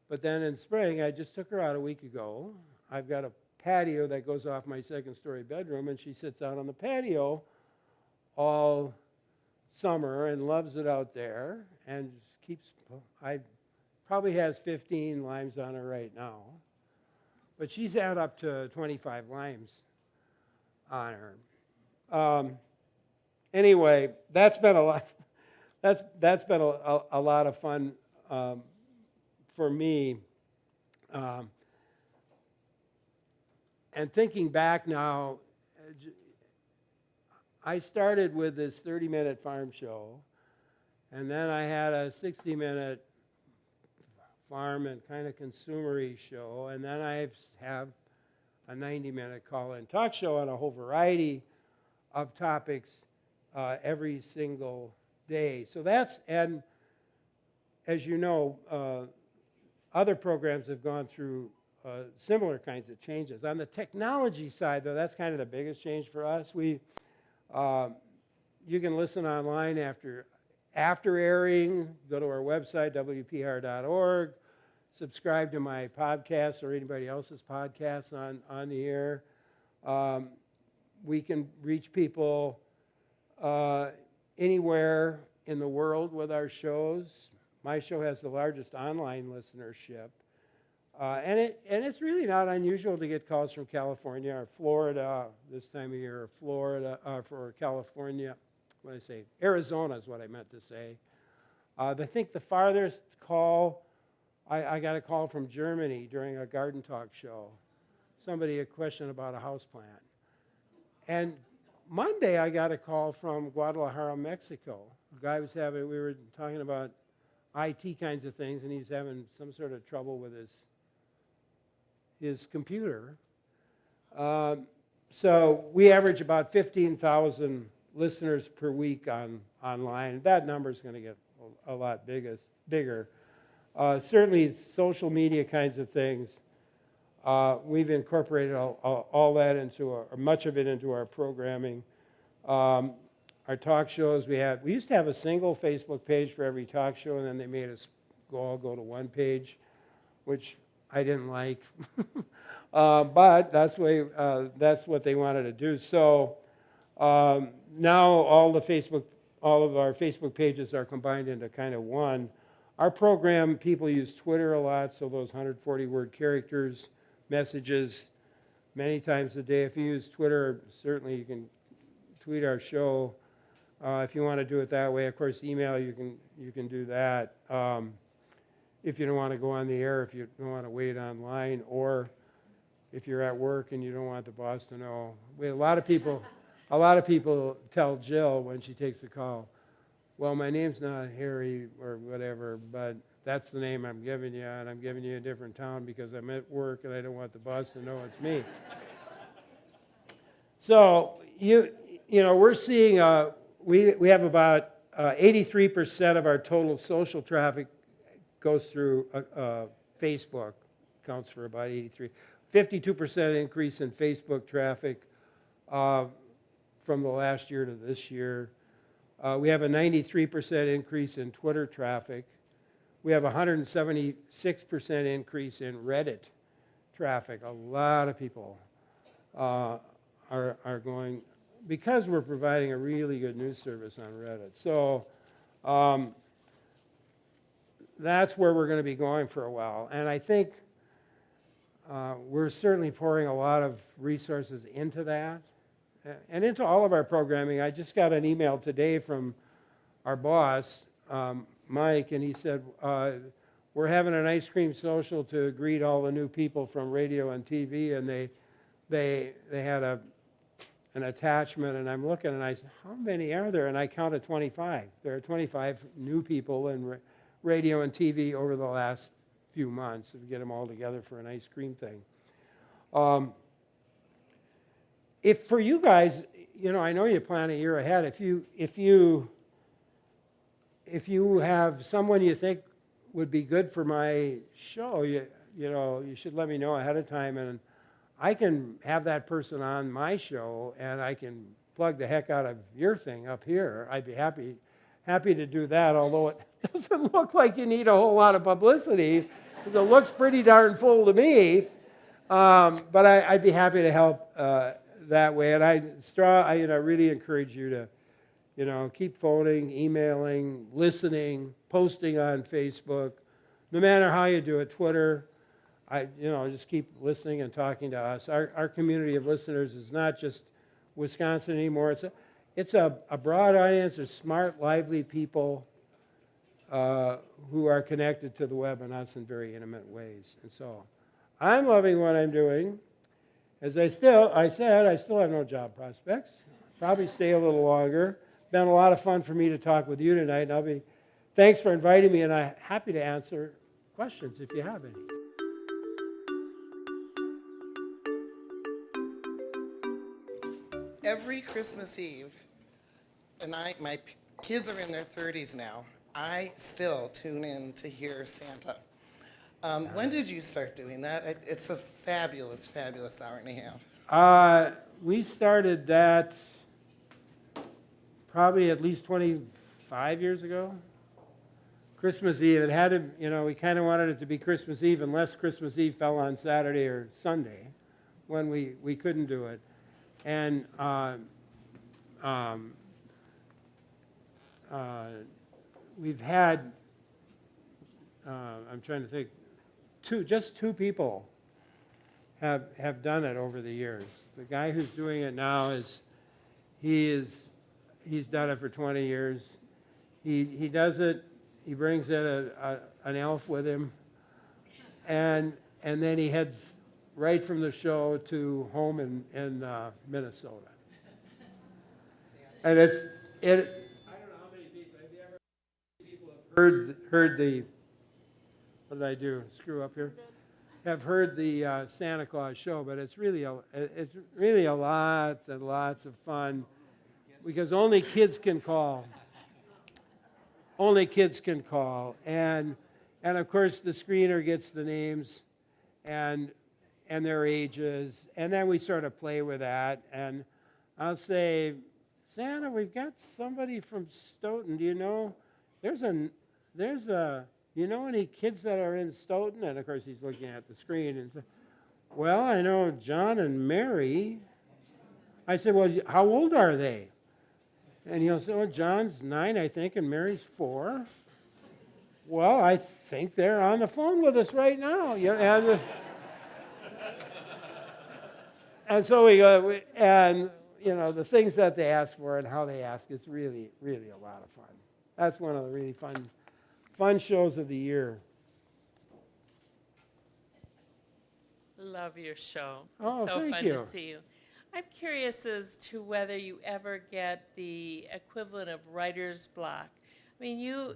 But then in spring, I just took her out a week ago. I've got a patio that goes off my second-story bedroom, and she sits out on the patio all summer and loves it out there, and probably has 15 limes on her right now. But she's had up to 25 limes on her. Anyway, that's been a lot. That's been a lot of fun for me. And thinking back now, I started with this 30-minute farm show, and then I had a 60-minute farm and kind of consumery show, and then I have a 90-minute call-in talk show on a whole variety of topics every single day. So that's, and as you know, other programs have gone through similar kinds of changes. On the technology side, though, that's kind of the biggest change for us. You can listen online after airing. Go to our website, wpr.org. Subscribe to my podcast or anybody else's podcasts on the air. We can reach people anywhere in the world with our shows. My show has the largest online listenership. And it's really not unusual to get calls from California or Florida this time of year, or Florida, for California. What did I say? Arizona is what I meant to say. I think the farthest call, I got a call from Germany during a garden talk show. Somebody a question about a houseplant. And Monday I got a call from Guadalajara, Mexico. A guy we were talking about IT kinds of things, and he's having some sort of trouble with his computer. So we average about 15,000 listeners per week online. That number is going to get a lot bigger. Certainly social media kinds of things. We've incorporated all that into much of it into our programming. Our talk shows, we used to have a single Facebook page for every talk show, and then they made us all go to one page, which I didn't like. But that's what they wanted to do. So now all of our Facebook pages are combined into kind of one. Our program, people use Twitter a lot, so those 140-word characters, messages many times a day. If you use Twitter, certainly you can tweet our show. If you want to do it that way, of course, email, you can do that. If you don't want to go on the air, if you don't want to wait online, or if you're at work and you don't want the boss to know. A lot of people tell Jill when she takes the call, well, my name's not Harry or whatever, but that's the name I'm giving you, and I'm giving you a different town because I'm at work and I don't want the boss to know it's me. So we're seeing we have about 83% of our total social traffic goes through Facebook, counts for about 52% increase in Facebook traffic from the last year to this year. We have a 93% increase in Twitter traffic. We have a 176% increase in Reddit traffic. A lot of people are going, because we're providing a really good news service on Reddit. So that's where we're going to be going for a while. And I think we're certainly pouring a lot of resources into that and into all of our programming. I just got an email today from our boss, Mike, and he said, we're having an ice cream social to greet all the new people from radio and TV, and they had an attachment, and I'm looking, and I said, how many are there? And I counted 25. There are 25 new people in radio and TV over the last few months, to get them all together for an ice cream thing. If for you guys, I know you plan a year ahead. If you have someone you think would be good for my show, you should let me know ahead of time, and I can have that person on my show, and I can plug the heck out of your thing up here. I'd be happy to do that, although it doesn't look like you need a whole lot of publicity. It looks pretty darn full to me, but I'd be happy to help that way. And I really encourage you to, keep phoning, emailing, listening, posting on Facebook, no matter how you do it. Twitter, just keep listening and talking to us. Our community of listeners is not just Wisconsin anymore. It's a broad audience of smart, lively people who are connected to the web and us in very intimate ways. And so I'm loving what I'm doing. As I still have no job prospects. Probably stay a little longer. Been a lot of fun for me to talk with you tonight. And thanks for inviting me, and I'm happy to answer questions if you have any. every Christmas Eve, and my kids are in their 30s now, I still tune in to hear Santa. When did you start doing that? It's a fabulous, fabulous hour and a half. We started that probably at least 25 years ago. Christmas Eve, it had to, we kind of wanted it to be Christmas Eve unless Christmas Eve fell on Saturday or Sunday when we couldn't do it. And we've had, I'm trying to think, just two people have done it over the years. The guy who's doing it now he's done it for 20 years. He does it. He brings in an elf with him, and then he heads right from the show to home in Minnesota. And I don't know how many people have heard the. What did I do? Screw up here. Have heard the Santa Claus show, but it's really a lot and lots of fun because only kids can call. Only kids can call, and of course the screener gets the names and their ages, and then we sort of play with that. And I'll say, Santa, we've got somebody from Stoughton. Do you know? There's you know any kids that are in Stoughton? And of course he's looking at the screen and says, well, I know John and Mary. I said, well, how old are they? And he'll say, well, John's 9, I think, and Mary's 4. Well, I think they're on the phone with us right now. And so we go, and the things that they ask for and how they ask, it's really, really a lot of fun. That's one of the really fun shows of the year. Love your show. Oh, so thank fun you. to see you. I'm curious as to whether you ever get the equivalent of writer's block. I mean, you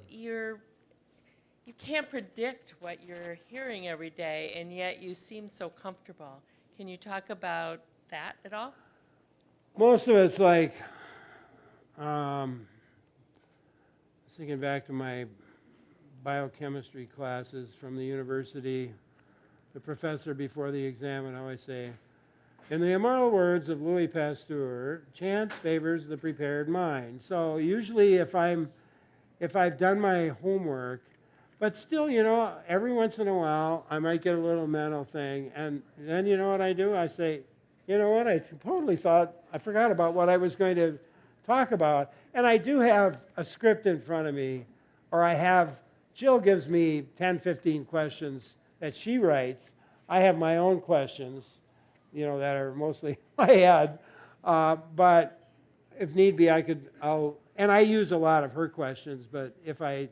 can't predict what you're hearing every day, and yet you seem so comfortable. Can you talk about that at all? Most of it's like, thinking back to my biochemistry classes from the university, the professor before the exam would always say, in the immortal words of Louis Pasteur, chance favors the prepared mind. So usually if I've done my homework, but still, every once in a while, I might get a little mental thing, and then you know what I do? I say, you know what, I totally I forgot about what I was going to talk about, and I do have a script in front of me, or Jill gives me 10, 15 questions that she writes. I have my own questions, that are mostly in my head, but if need be, and I use a lot of her questions, but if I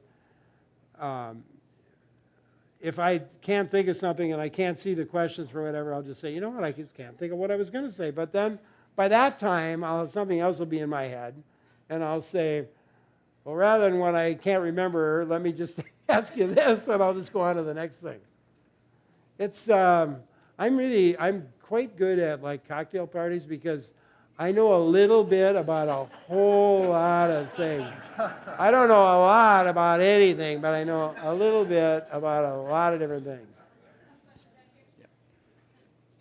can't think of something and I can't see the questions for whatever, I'll just say, you know what, I just can't think of what I was going to say. But then by that time, something else will be in my head, and I'll say, well, rather than what I can't remember, let me just ask you this, and I'll just go on to the next thing. It's I'm quite good at like cocktail parties because I know a little bit about a whole lot of things. I don't know a lot about anything, but I know a little bit about a lot of different things.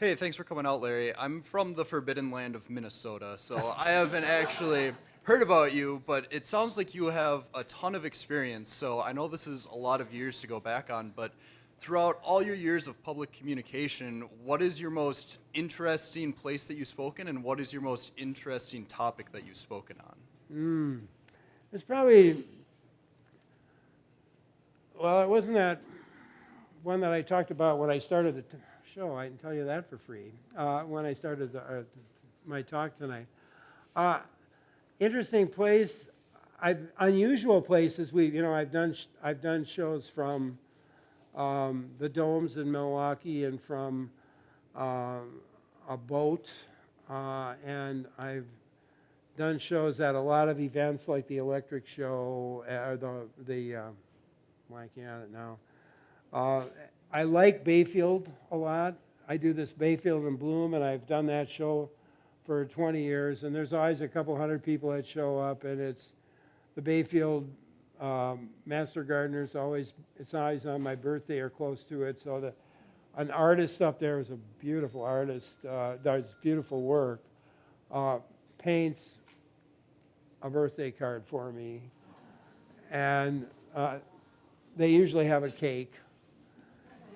Hey, thanks for coming out, Larry. I'm from the forbidden land of Minnesota, so I haven't actually heard about you, but it sounds like you have a ton of experience. So I know this is a lot of years to go back on, but throughout all your years of public communication, what is your most interesting place that you've spoken, and what is your most interesting topic that you've spoken on? It's probably, well, it wasn't that one that I talked about when I started the show. I can tell you that for free. When I started my talk tonight. Interesting place, unusual places. I've done shows from the domes in Milwaukee and from a boat, and I've done shows at a lot of events like the Electric Show, blanking on it now. I like Bayfield a lot. I do this Bayfield and Bloom, and I've done that show for 20 years, and there's always a couple hundred people that show up, and it's the Bayfield Master Gardeners. It's always on my birthday or close to it. So an artist up there is a beautiful artist, does beautiful work, paints a birthday card for me, and they usually have a cake,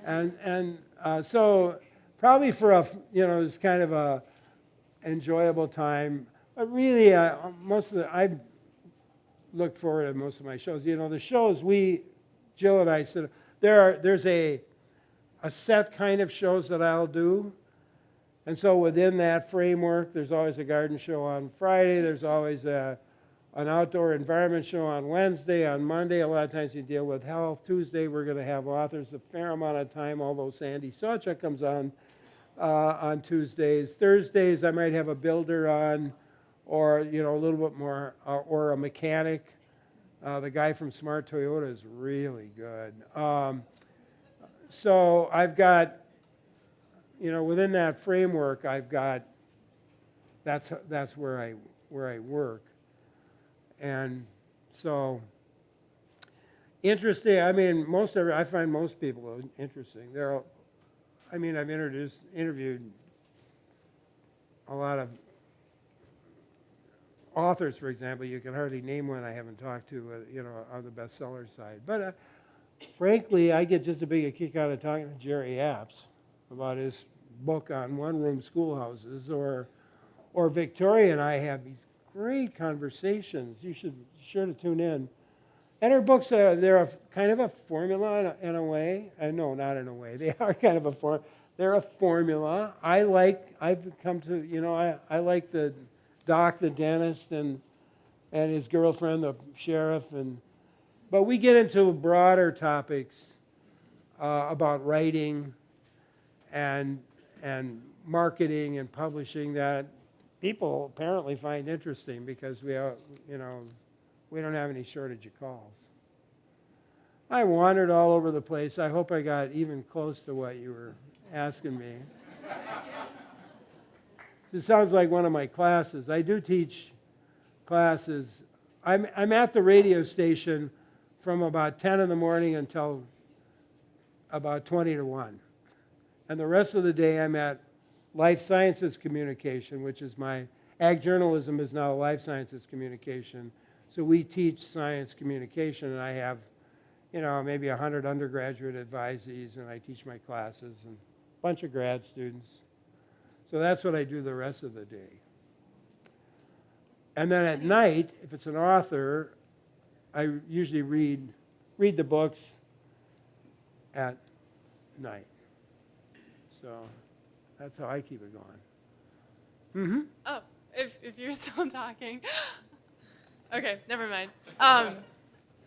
and so probably for it's kind of a enjoyable time. But really, I look forward to most of my shows. The shows Jill and I said there's a set kind of shows that I'll do. And so within that framework, there's always a garden show on Friday. There's always an outdoor environment show on Wednesday. On Monday, a lot of times you deal with health. Tuesday, we're going to have authors a fair amount of time, although Sandy Sawchuk comes on Tuesdays. Thursdays, I might have a builder on, or a little bit more, or a mechanic. The guy from Smart Toyota is really good. So I've got, within that framework, I've got. That's where I work, and so interesting. I mean, I find most people interesting. I've interviewed a lot of authors, for example. You can hardly name one I haven't talked to, on the bestseller side. But frankly, I get just as big a kick out of talking to Jerry Apps about his book on one-room schoolhouses, or Victoria and I have these great conversations. You should be sure to tune in. And her books, they're kind of a formula in a way. No, not in a way. They are kind of they're a formula. I've come to, I like the doc, the dentist, and his girlfriend, the sheriff, but we get into broader topics about writing and marketing and publishing that people apparently find interesting, because we don't have any shortage of calls. I wandered all over the place. I hope I got even close to what you were asking me. This sounds like one of my classes. I do teach classes. I'm at the radio station from about 10 in the morning until about 20 to 1. And the rest of the day I'm at life sciences communication, which is my ag journalism is now life sciences communication. So we teach science communication, and I have, maybe 100 undergraduate advisees, and I teach my classes, and a bunch of grad students. So that's what I do the rest of the day. And then at night, if it's an author, I usually read the books at night. So that's how I keep it going. Mm-hmm. Oh, if you're still talking. Okay, never mind. How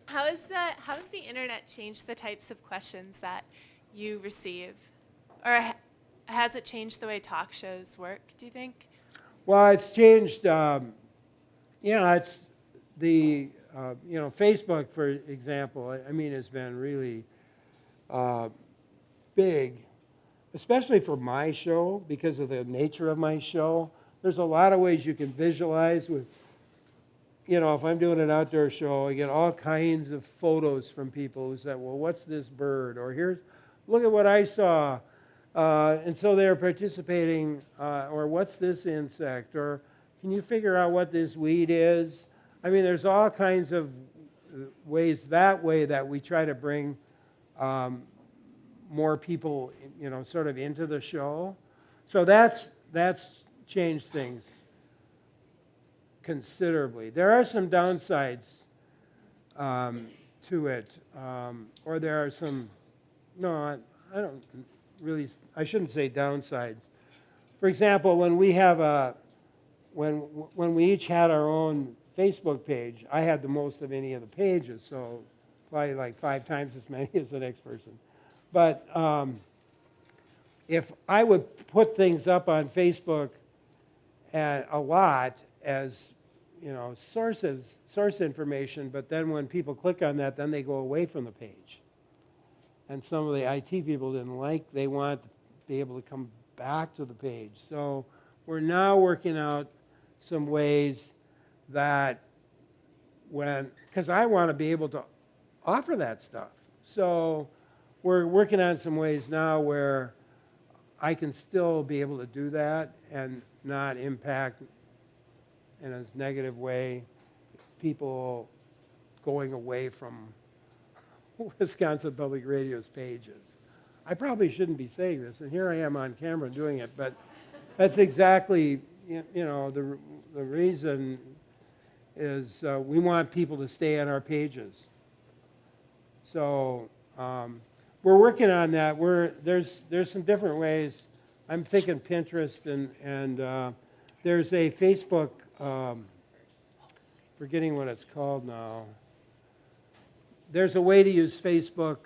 has the internet changed the types of questions that you receive? Or has it changed the way talk shows work, do you think? Well, it's changed. It's the, Facebook, for example, has been really big, especially for my show, because of the nature of my show. There's a lot of ways you can visualize with, if I'm doing an outdoor show, I get all kinds of photos from people who say, well, what's this bird? Or look at what I saw. And so they're participating, or what's this insect? Or can you figure out what this weed is? There's all kinds of ways that we try to bring more people, sort of into the show. So that's changed things considerably. There are some downsides to it, or there are some, no, I don't really, I shouldn't say downsides. For example, when we have when we each had our own Facebook page, I had the most of any of the pages, so probably like 5 times as many as the next person. But if I would put things up on Facebook a lot as source information, but then when people click on that, then they go away from the page. And some of the IT people didn't like, they want to be able to come back to the page. So we're now working out some ways that because I want to be able to offer that stuff. So we're working on some ways now where I can still be able to do that and not impact in a negative way people going away from Wisconsin Public Radio's pages. I probably shouldn't be saying this, and here I am on camera doing it, but that's exactly, the reason is we want people to stay on our pages. So we're working on that. There's some different ways. I'm thinking Pinterest and there's a Facebook, forgetting what it's called now. There's a way to use Facebook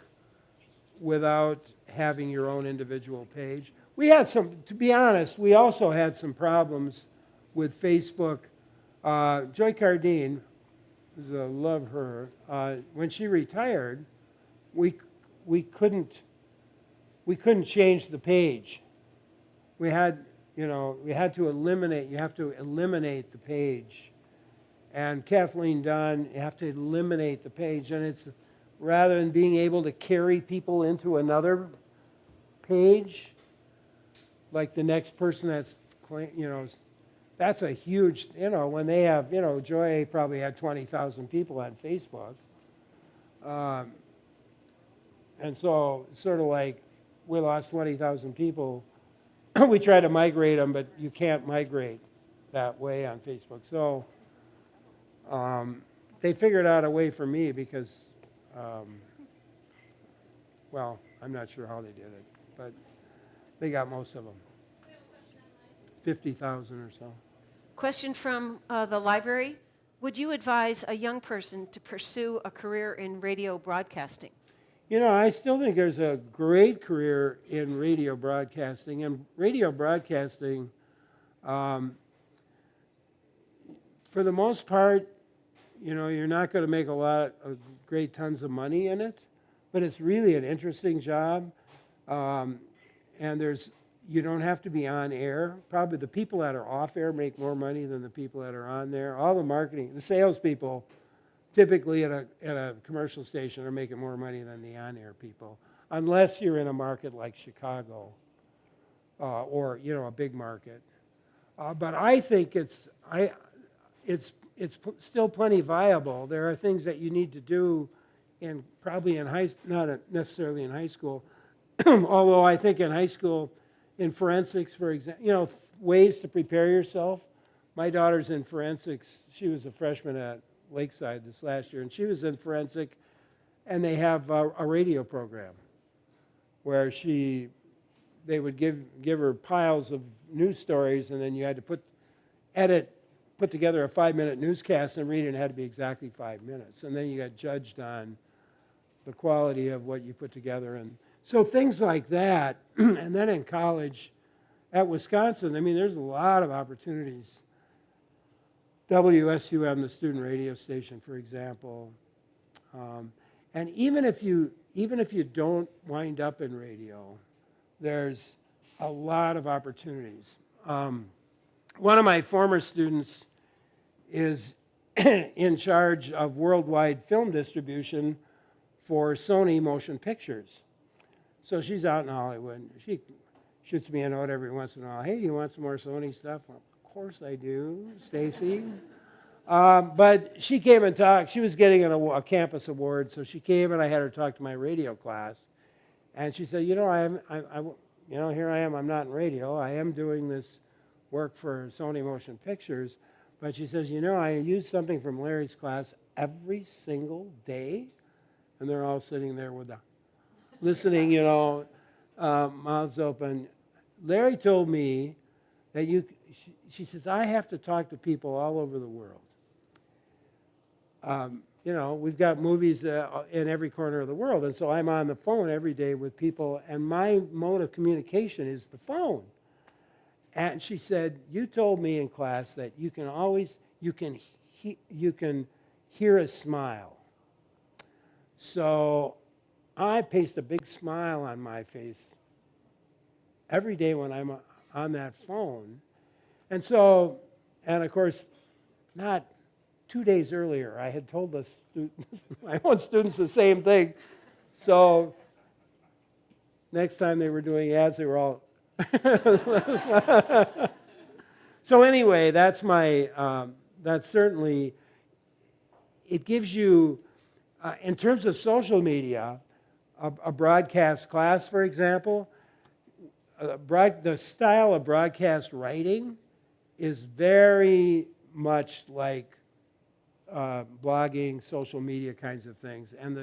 without having your own individual page. We had some, to be honest, we also had some problems with Facebook. Joy Cardine, I love her, when she retired, we couldn't change the page. We had to eliminate, you have to eliminate the page. And Kathleen Dunn, you have to eliminate the page. And it's rather than being able to carry people into another page, like the next person that's a huge, when they have, Joy probably had 20,000 people on Facebook. And so it's sort of like we lost 20,000 people. We try to migrate them, but you can't migrate that way on Facebook. So they figured out a way for me because, I'm not sure how they did it, but they got most of them. 50,000 or so. Question from the library. Would you advise a young person to pursue a career in radio broadcasting? I still think there's a great career in radio broadcasting. And radio broadcasting, for the most part, you're not going to make a lot of great tons of money in it, but it's really an interesting job. And you don't have to be on air. Probably the people that are off air make more money than the people that are on there. All the marketing, the salespeople, typically at a commercial station are making more money than the on-air people, unless you're in a market like Chicago or a big market. But I think it's still plenty viable. There are things that you need to do probably not necessarily in high school, although I think in high school, in forensics, for example, ways to prepare yourself. My daughter's in forensics. She was a freshman at Lakeside this last year, and she was in forensic, and they have a radio program where they would give her piles of news stories, and then you had to put together a 5-minute newscast and read it, and it had to be exactly 5 minutes. And then you got judged on the quality of what you put together. And so things like that. And then in college at Wisconsin, there's a lot of opportunities. WSUM, the student radio station, for example. And even if you don't wind up in radio, there's a lot of opportunities. One of my former students is in charge of worldwide film distribution for Sony Motion Pictures. So she's out in Hollywood. She shoots me a note every once in a while. Hey, do you want some more Sony stuff? Well, of course I do, Stacy. But she came and talked. She was getting a campus award, so she came and I had her talk to my radio class. And she said, here I am. I'm not in radio. I am doing this work for Sony Motion Pictures. But she says, I use something from Larry's class every single day. And they're all sitting there with listening, mouths open. Larry told me that she says, I have to talk to people all over the world. We've got movies in every corner of the world, and so I'm on the phone every day with people, and my mode of communication is the phone. And she said, you told me in class that you can hear a smile. So I paste a big smile on my face every day when I'm on that phone. And so, and of course, not 2 days earlier, I had told the students, my own students the same thing. So next time they were doing ads, they were all. So anyway, that's certainly, it gives you, in terms of social media, a broadcast class, for example, the style of broadcast writing is very much like blogging, social media kinds of things, and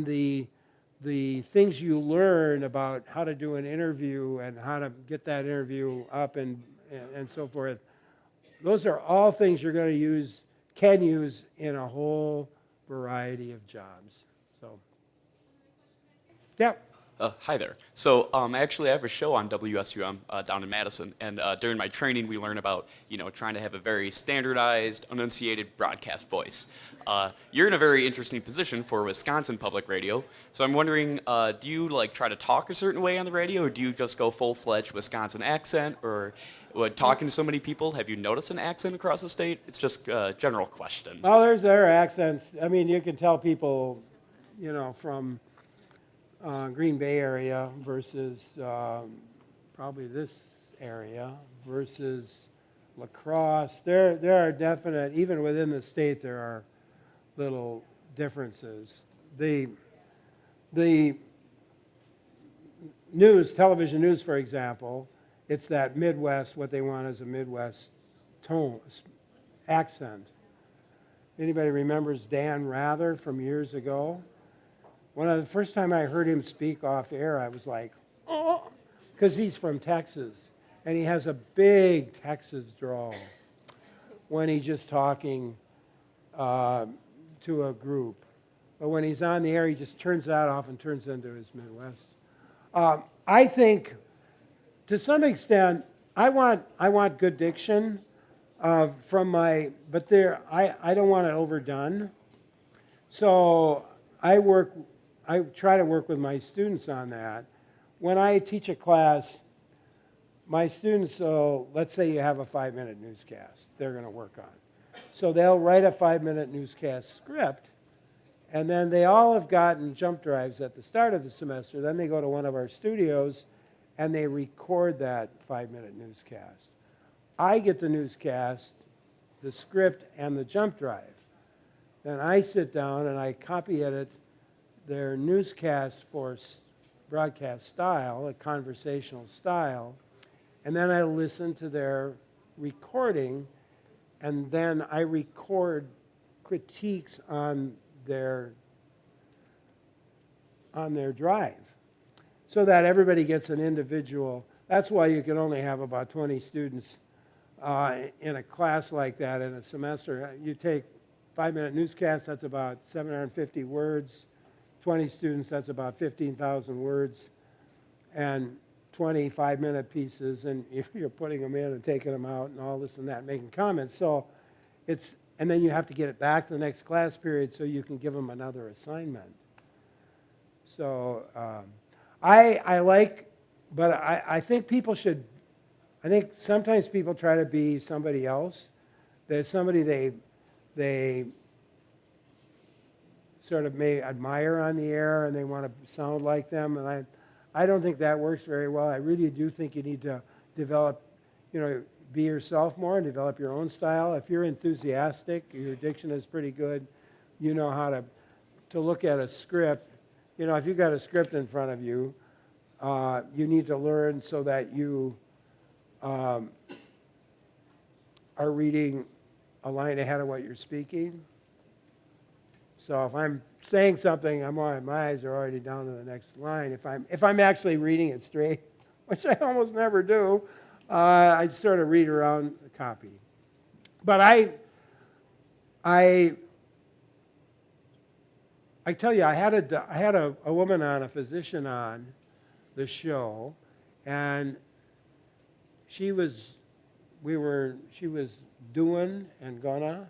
the things you learn about how to do an interview and how to get that interview up and so forth. Those are all things you're going to can use in a whole variety of jobs. So, yeah. Hi there. So actually I have a show on WSUM down in Madison, and during my training we learn about, trying to have a very standardized, enunciated broadcast voice. You're in a very interesting position for Wisconsin Public Radio, so I'm wondering, do you try to talk a certain way on the radio, or do you just go full-fledged Wisconsin accent, or talking to so many people, have you noticed an accent across the state? It's just a general question. Well, there are accents. I mean, you can tell people, from Green Bay area versus probably this area versus La Crosse. There are definite, even within the state, there are little differences. The television news, for example, it's that Midwest, what they want is a Midwest tone, accent. Anybody remembers Dan Rather from years ago? The first time I heard him speak off air, I was like, oh, because he's from Texas, and he has a big Texas drawl when he's just talking to a group. But when he's on the air, he just turns that off and turns into his Midwest. I think, to some extent, I want good diction but I don't want it overdone. So I try to work with my students on that. When I teach a class, my students, let's say you have a 5-minute newscast they're going to work on. So they'll write a 5-minute newscast script, and then they all have gotten jump drives at the start of the semester. Then they go to one of our studios, and they record that 5-minute newscast. I get the newscast, the script, and the jump drive. Then I sit down and I copy edit their newscast for broadcast style, a conversational style, and then I listen to their recording, and then I record critiques on their drive, so that everybody gets an individual. That's why you can only have about 20 students in a class like that in a semester. You take 5-minute newscast, that's about 750 words. 20 students, that's about 15,000 words, and 20 5-minute pieces, and you're putting them in and taking them out and all this and that, making comments. So and then you have to get it back the next class period so you can give them another assignment. So I think people should, I think sometimes people try to be somebody else. There's somebody they sort of may admire on the air, and they want to sound like them, and I don't think that works very well. I really do think you need to develop, be yourself more and develop your own style. If you're enthusiastic, your diction is pretty good, you know how to look at a script. If you've got a script in front of you, you need to learn so that you are reading a line ahead of what you're speaking. So if I'm saying something, my eyes are already down to the next line. If I'm actually reading it straight, which I almost never do, I sort of read around the copy. But I tell you, I had a woman on, a physician on the show, and she was doing and gonna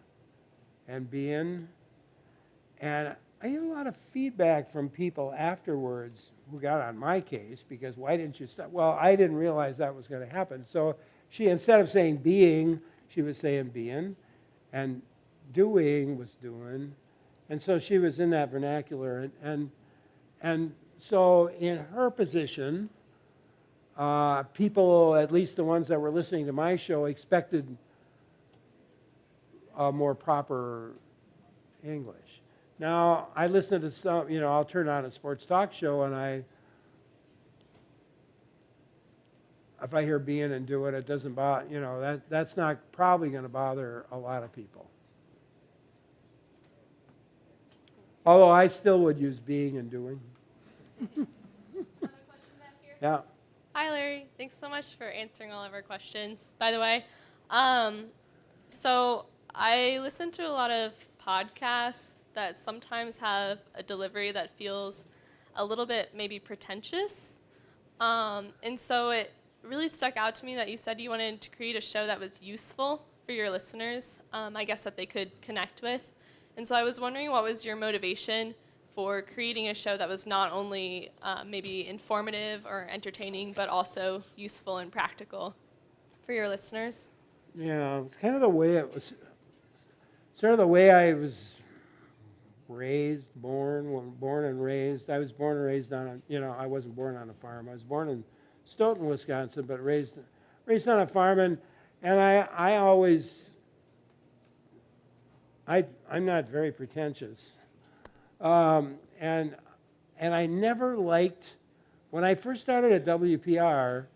and being. And I get a lot of feedback from people afterwards who got on my case because why didn't you stop? Well, I didn't realize that was going to happen. So she, instead of saying being, she was saying being, and doing was doing. And so she was in that vernacular. And so in her position, people, at least the ones that were listening to my show, expected a more proper English. Now, I listen to some, I'll turn on a sports talk show, and if I hear being and do it, it doesn't bother, that's not probably going to bother a lot of people. Although I still would use being and doing. Another question back here. Yeah. Hi, Larry. Thanks so much for answering all of our questions, by the way. So I listen to a lot of podcasts that sometimes have a delivery that feels a little bit maybe pretentious. And so it really stuck out to me that you said you wanted to create a show that was useful for your listeners, I guess that they could connect with. And so I was wondering, what was your motivation for creating a show that was not only maybe informative or entertaining, but also useful and practical for your listeners? Yeah, it's kind of the way it was, sort of the way I was raised, born and raised. I was born and raised on I wasn't born on a farm. I was born in Stoughton, Wisconsin, but raised on a farm, and I always, I'm not very pretentious, and I never liked, when I first started at WPR,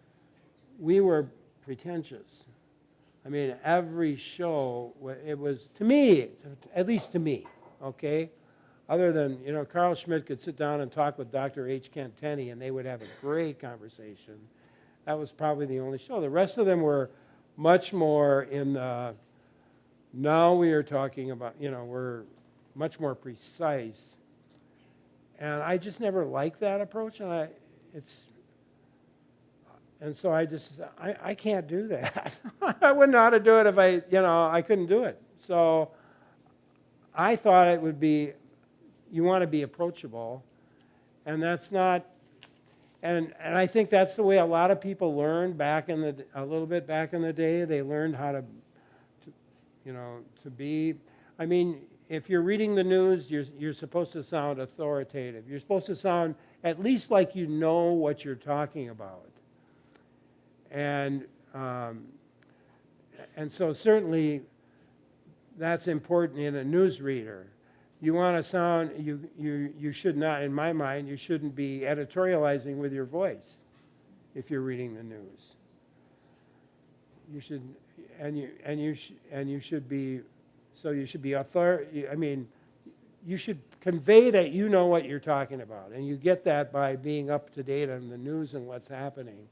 we were pretentious. I mean, every show, it was, to me, at least to me, okay? Other than, Carl Schmidt could sit down and talk with Dr. H. Kent Tenney, and they would have a great conversation. That was probably the only show. The rest of them were much more in the, now we are talking about, we're much more precise. And I just never liked that approach, and so I can't do that. I wouldn't know how to do it if I couldn't do it. So I thought it would be, you want to be approachable, and that's not, and I think that's the way a lot of people learned a little bit back in the day. They learned how to be, I mean, if you're reading the news, you're supposed to sound authoritative. You're supposed to sound at least like you know what you're talking about. And so certainly that's important in a newsreader. You want to sound, you should not, in my mind, you shouldn't be editorializing with your voice if you're reading the news. You should, you should be, so you should be you should convey that you know what you're talking about, and you get that by being up to date on the news and what's happening.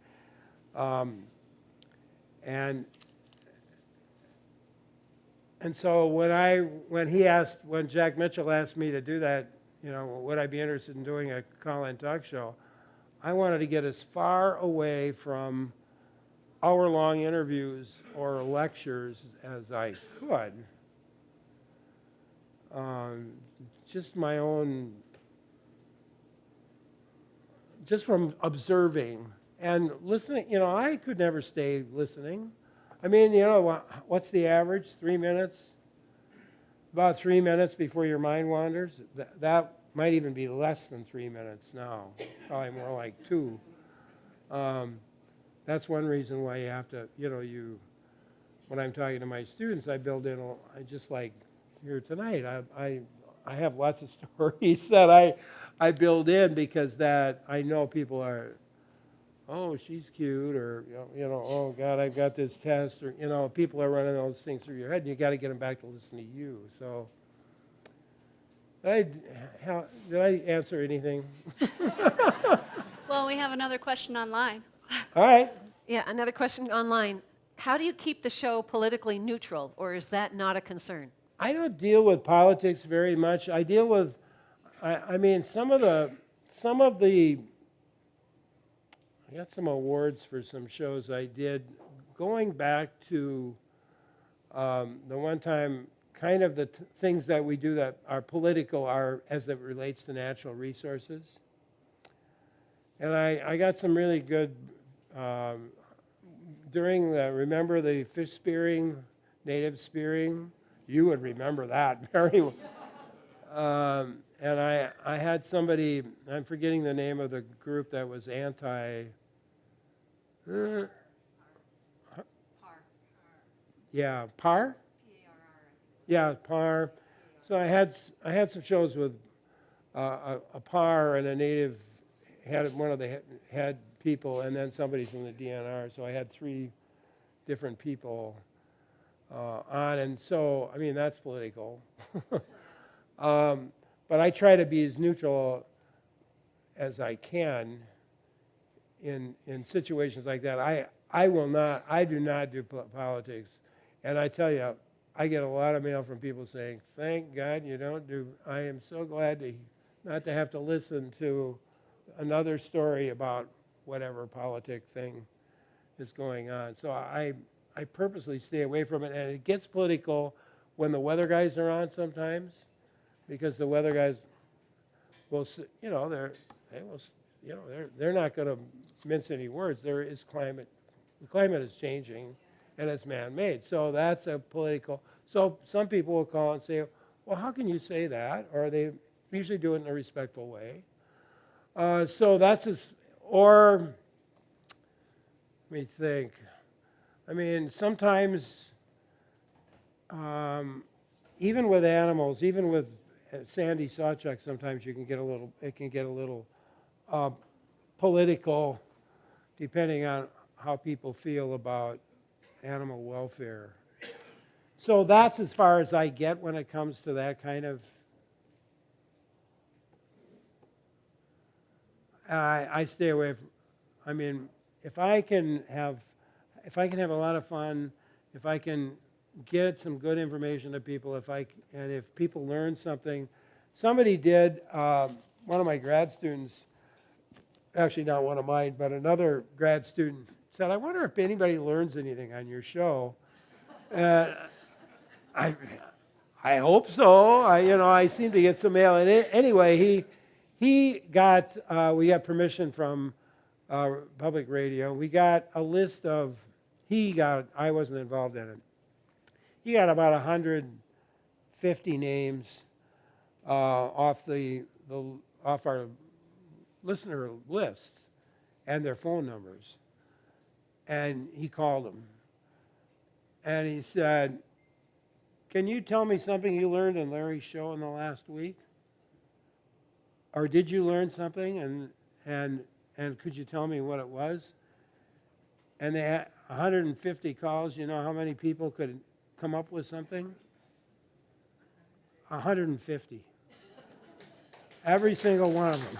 And so when Jack Mitchell asked me to do that, would I be interested in doing a call-in talk show, I wanted to get as far away from hour-long interviews or lectures as I could. Just my own, just from observing and listening. I could never stay listening. I mean, what's the average? 3 minutes? About 3 minutes before your mind wanders. That might even be less than 3 minutes now. Probably more like 2. That's one reason why you have to, when I'm talking to my students, I build in, I just like here tonight, I have lots of stories that I build in because that I know people are, oh, she's cute, or, oh, God, I've got this test, or, people are running those things through your head, and you got to get them back to listen to you. So, did I answer anything? Well, we have another question online. All right. Yeah, another question online. How do you keep the show politically neutral, or is that not a concern? I don't deal with politics very much. I deal with, I mean, some of the, I got some awards for some shows I did, going back to the one time, kind of the things that we do that are political are as it relates to natural resources. And I got some really good during remember the fish spearing, native spearing? You would remember that very well. And I had somebody, I'm forgetting the name of the group that was anti. Yeah, PAR? Yeah, PAR. So I had some shows with a PAR and a native one of the head people, and then somebody from the DNR. So I had 3 different people on, and so I mean that's political. But I try to be as neutral as I can in situations like that. I do not do politics, and I tell you, I get a lot of mail from people saying, "Thank God you don't do." I am so glad not to have to listen to another story about whatever politic thing is going on. So I purposely stay away from it, and it gets political when the weather guys are on sometimes, because the weather guys will, they're not going to mince any words. The climate is changing, and it's man-made. So that's a political. So some people will call and say, "Well, how can you say that?" Or they usually do it in a respectful way. So that's or let me think. I mean, sometimes, even with animals, even with sandy sawchuck, sometimes it can get a little political, depending on how people feel about animal welfare. So that's as far as I get when it comes to that kind of. I stay away from. I mean, if I can have a lot of fun, if I can get some good information to people, and if people learn something. Somebody did. One of my grad students, actually not one of mine, but another grad student said, "I wonder if anybody learns anything on your show." I hope so. I seem to get some mail. And anyway, we got permission from public radio. We got a list of. I wasn't involved in it. He got about 150 names off our listener list and their phone numbers, and he called them, and he said, "Can you tell me something you learned in Larry's show in the last week? Or did you learn something, and could you tell me what it was?" And they had 150 calls. You know how many people could come up with something? 150. Every single one of them.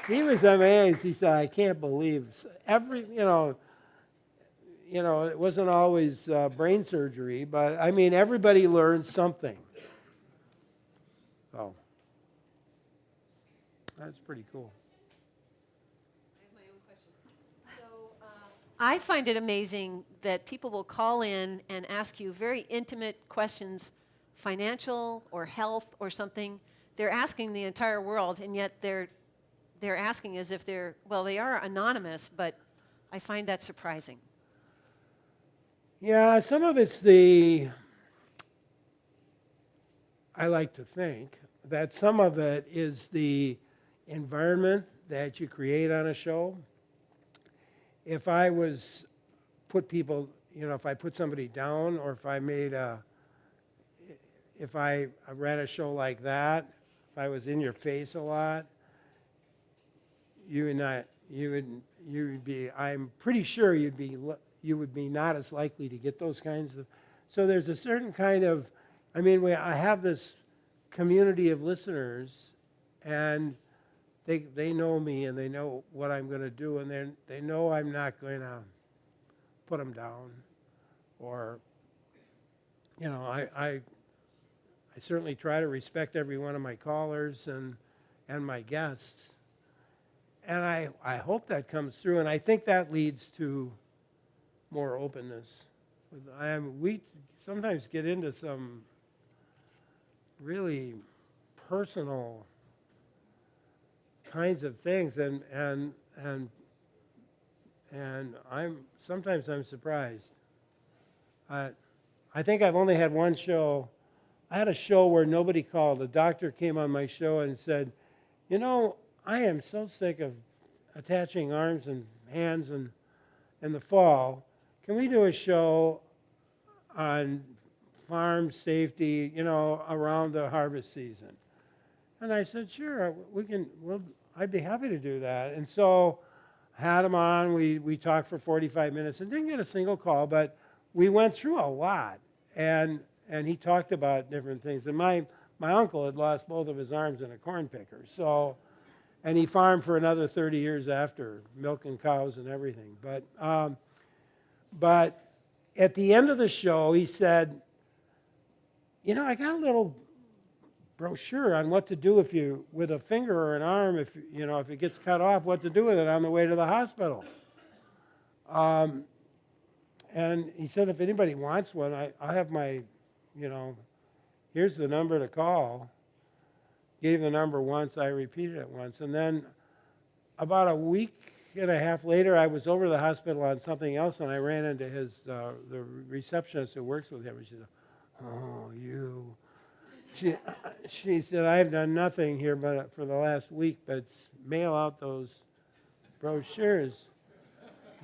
He was amazed. He said, "I can't believe it wasn't always brain surgery, but I mean, everybody learned something." So that's pretty cool. I find it amazing that people will call in and ask you very intimate questions, financial or health or something. They're asking the entire world, and yet they're asking as if they are anonymous, but I find that surprising. Yeah, some of it's I like to think that some of it is the environment that you create on a show. If I put somebody down, or if I ran a show like that, if I was in your face a lot, I'm pretty sure you would be not as likely to get those kinds of. So there's a certain kind of, I have this community of listeners, and they know me, and they know what I'm going to do, and they know I'm not going to put them down, or, I certainly try to respect every one of my callers and my guests, and I hope that comes through, and I think that leads to more openness. We sometimes get into some really personal kinds of things, and and sometimes I'm surprised. I think I've only had one show. I had a show where nobody called. A doctor came on my show and said, you know, I am so sick of attaching arms and hands in the fall. Can we do a show on farm safety, you know, around the harvest season? And I said, sure, I'd be happy to do that. And so had him on. We talked for 45 minutes and didn't get a single call, but we went through a lot. And he talked about different things. And my uncle had lost both of his arms in a corn picker. So, and he farmed for another 30 years after, milking cows and everything. But at the end of the show, he said, you know, I got a little brochure on what to do if you, with a finger or an arm, if it gets cut off, what to do with it on the way to the hospital. And he said, if anybody wants one, I have my, here's the number to call. Gave the number once, I repeated it once. And then about a week and a half later, I was over to the hospital on something else, and I ran into the receptionist who works with him. And she said, oh, you. She said, I've done nothing here but for the last week but mail out those brochures.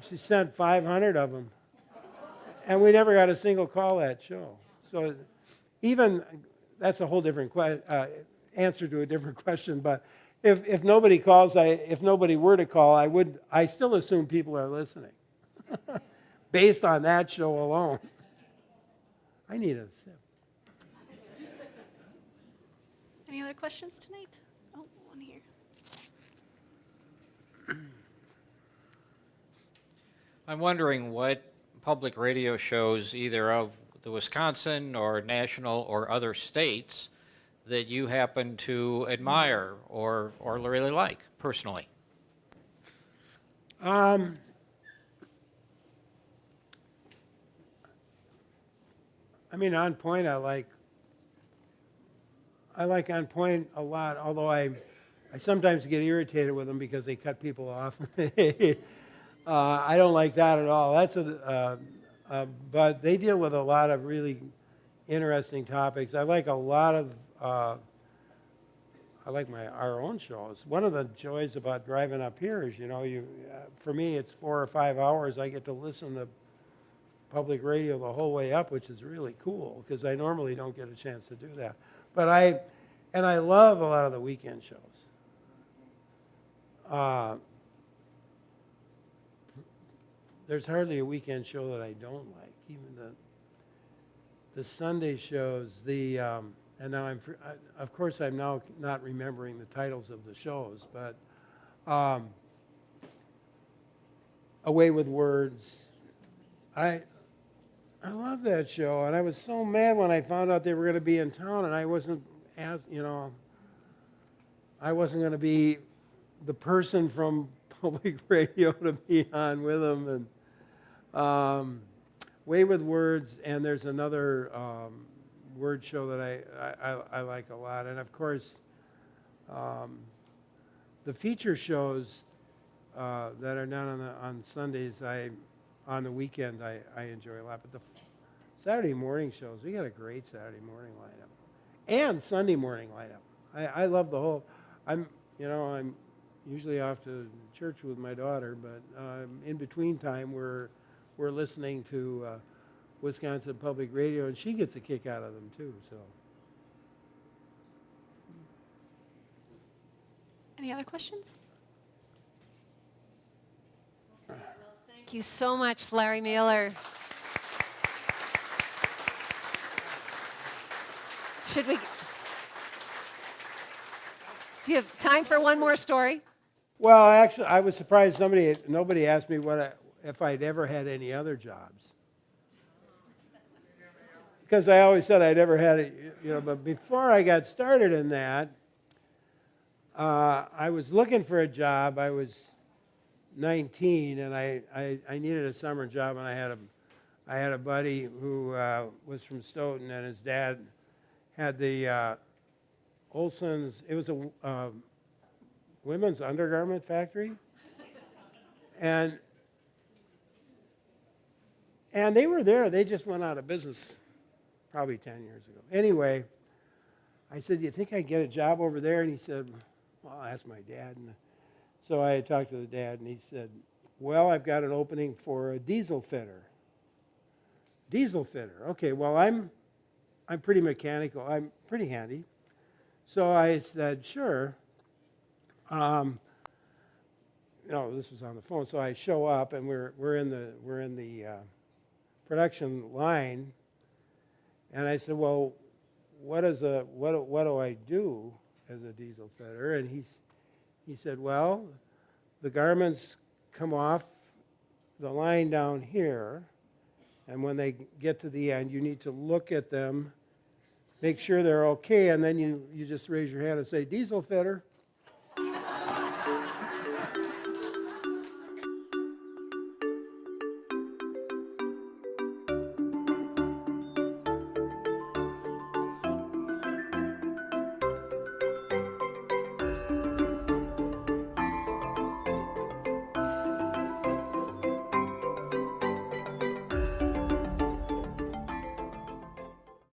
She sent 500 of them. And we never got a single call that show. So even, that's a whole different answer to a different question, but if nobody calls, if nobody were to call, I still assume people are listening based on that show alone. I need a sip. Any other questions tonight? Oh, one here. I'm wondering what public radio shows, either of the Wisconsin or national or other states, that you happen to admire or really like personally. I mean, On Point, I like On Point a lot, although I sometimes get irritated with them because they cut people off. I don't like that at all. But they deal with a lot of really interesting topics. I like a lot of, our own shows. One of the joys about driving up here is, for me, it's 4 or 5 hours. I get to listen to public radio the whole way up, which is really cool because I normally don't get a chance to do that. But I love a lot of the weekend shows. There's hardly a weekend show that I don't like. Even the Sunday shows. And now of course I'm now not remembering the titles of the shows, but Away with Words. I love that show, and I was so mad when I found out they were going to be in town, and I wasn't going to be the person from public radio to be on with them. And Way with Words, and there's another word show that I like a lot, and of course the feature shows that are done on Sundays, on the weekend, I enjoy a lot. But the Saturday morning shows, we got a great Saturday morning lineup, and Sunday morning lineup. I love the whole. I'm usually off to church with my daughter, but in between time we're listening to Wisconsin Public Radio, and she gets a kick out of them too. So. Any other questions? Thank you so much, Larry Meiller. Do you have time for one more story? Well, actually, I was surprised nobody asked me if I'd ever had any other jobs. Because I always said I'd never had it, but before I got started in that, I was looking for a job. I was 19, and I needed a summer job, and I had a buddy who was from Stoughton, and his dad had the Olson's. It was a women's undergarment factory, and And they were there. They just went out of business probably 10 years ago. Anyway, I said, "Do you think I get a job over there?" And he said, "Well, that's my dad." And so I talked to the dad, and he said, "Well, I've got an opening for a diesel fitter." Diesel fitter. Okay, well, I'm pretty mechanical. I'm pretty handy. So I said, "Sure." This was on the phone. So I show up, and we're in the production line, and I said, "Well, what do I do as a diesel fitter?" And he said, "Well, the garments come off the line down here, and when they get to the end, you need to look at them, make sure they're okay, and then you just raise your hand and say, 'Diesel fitter.'"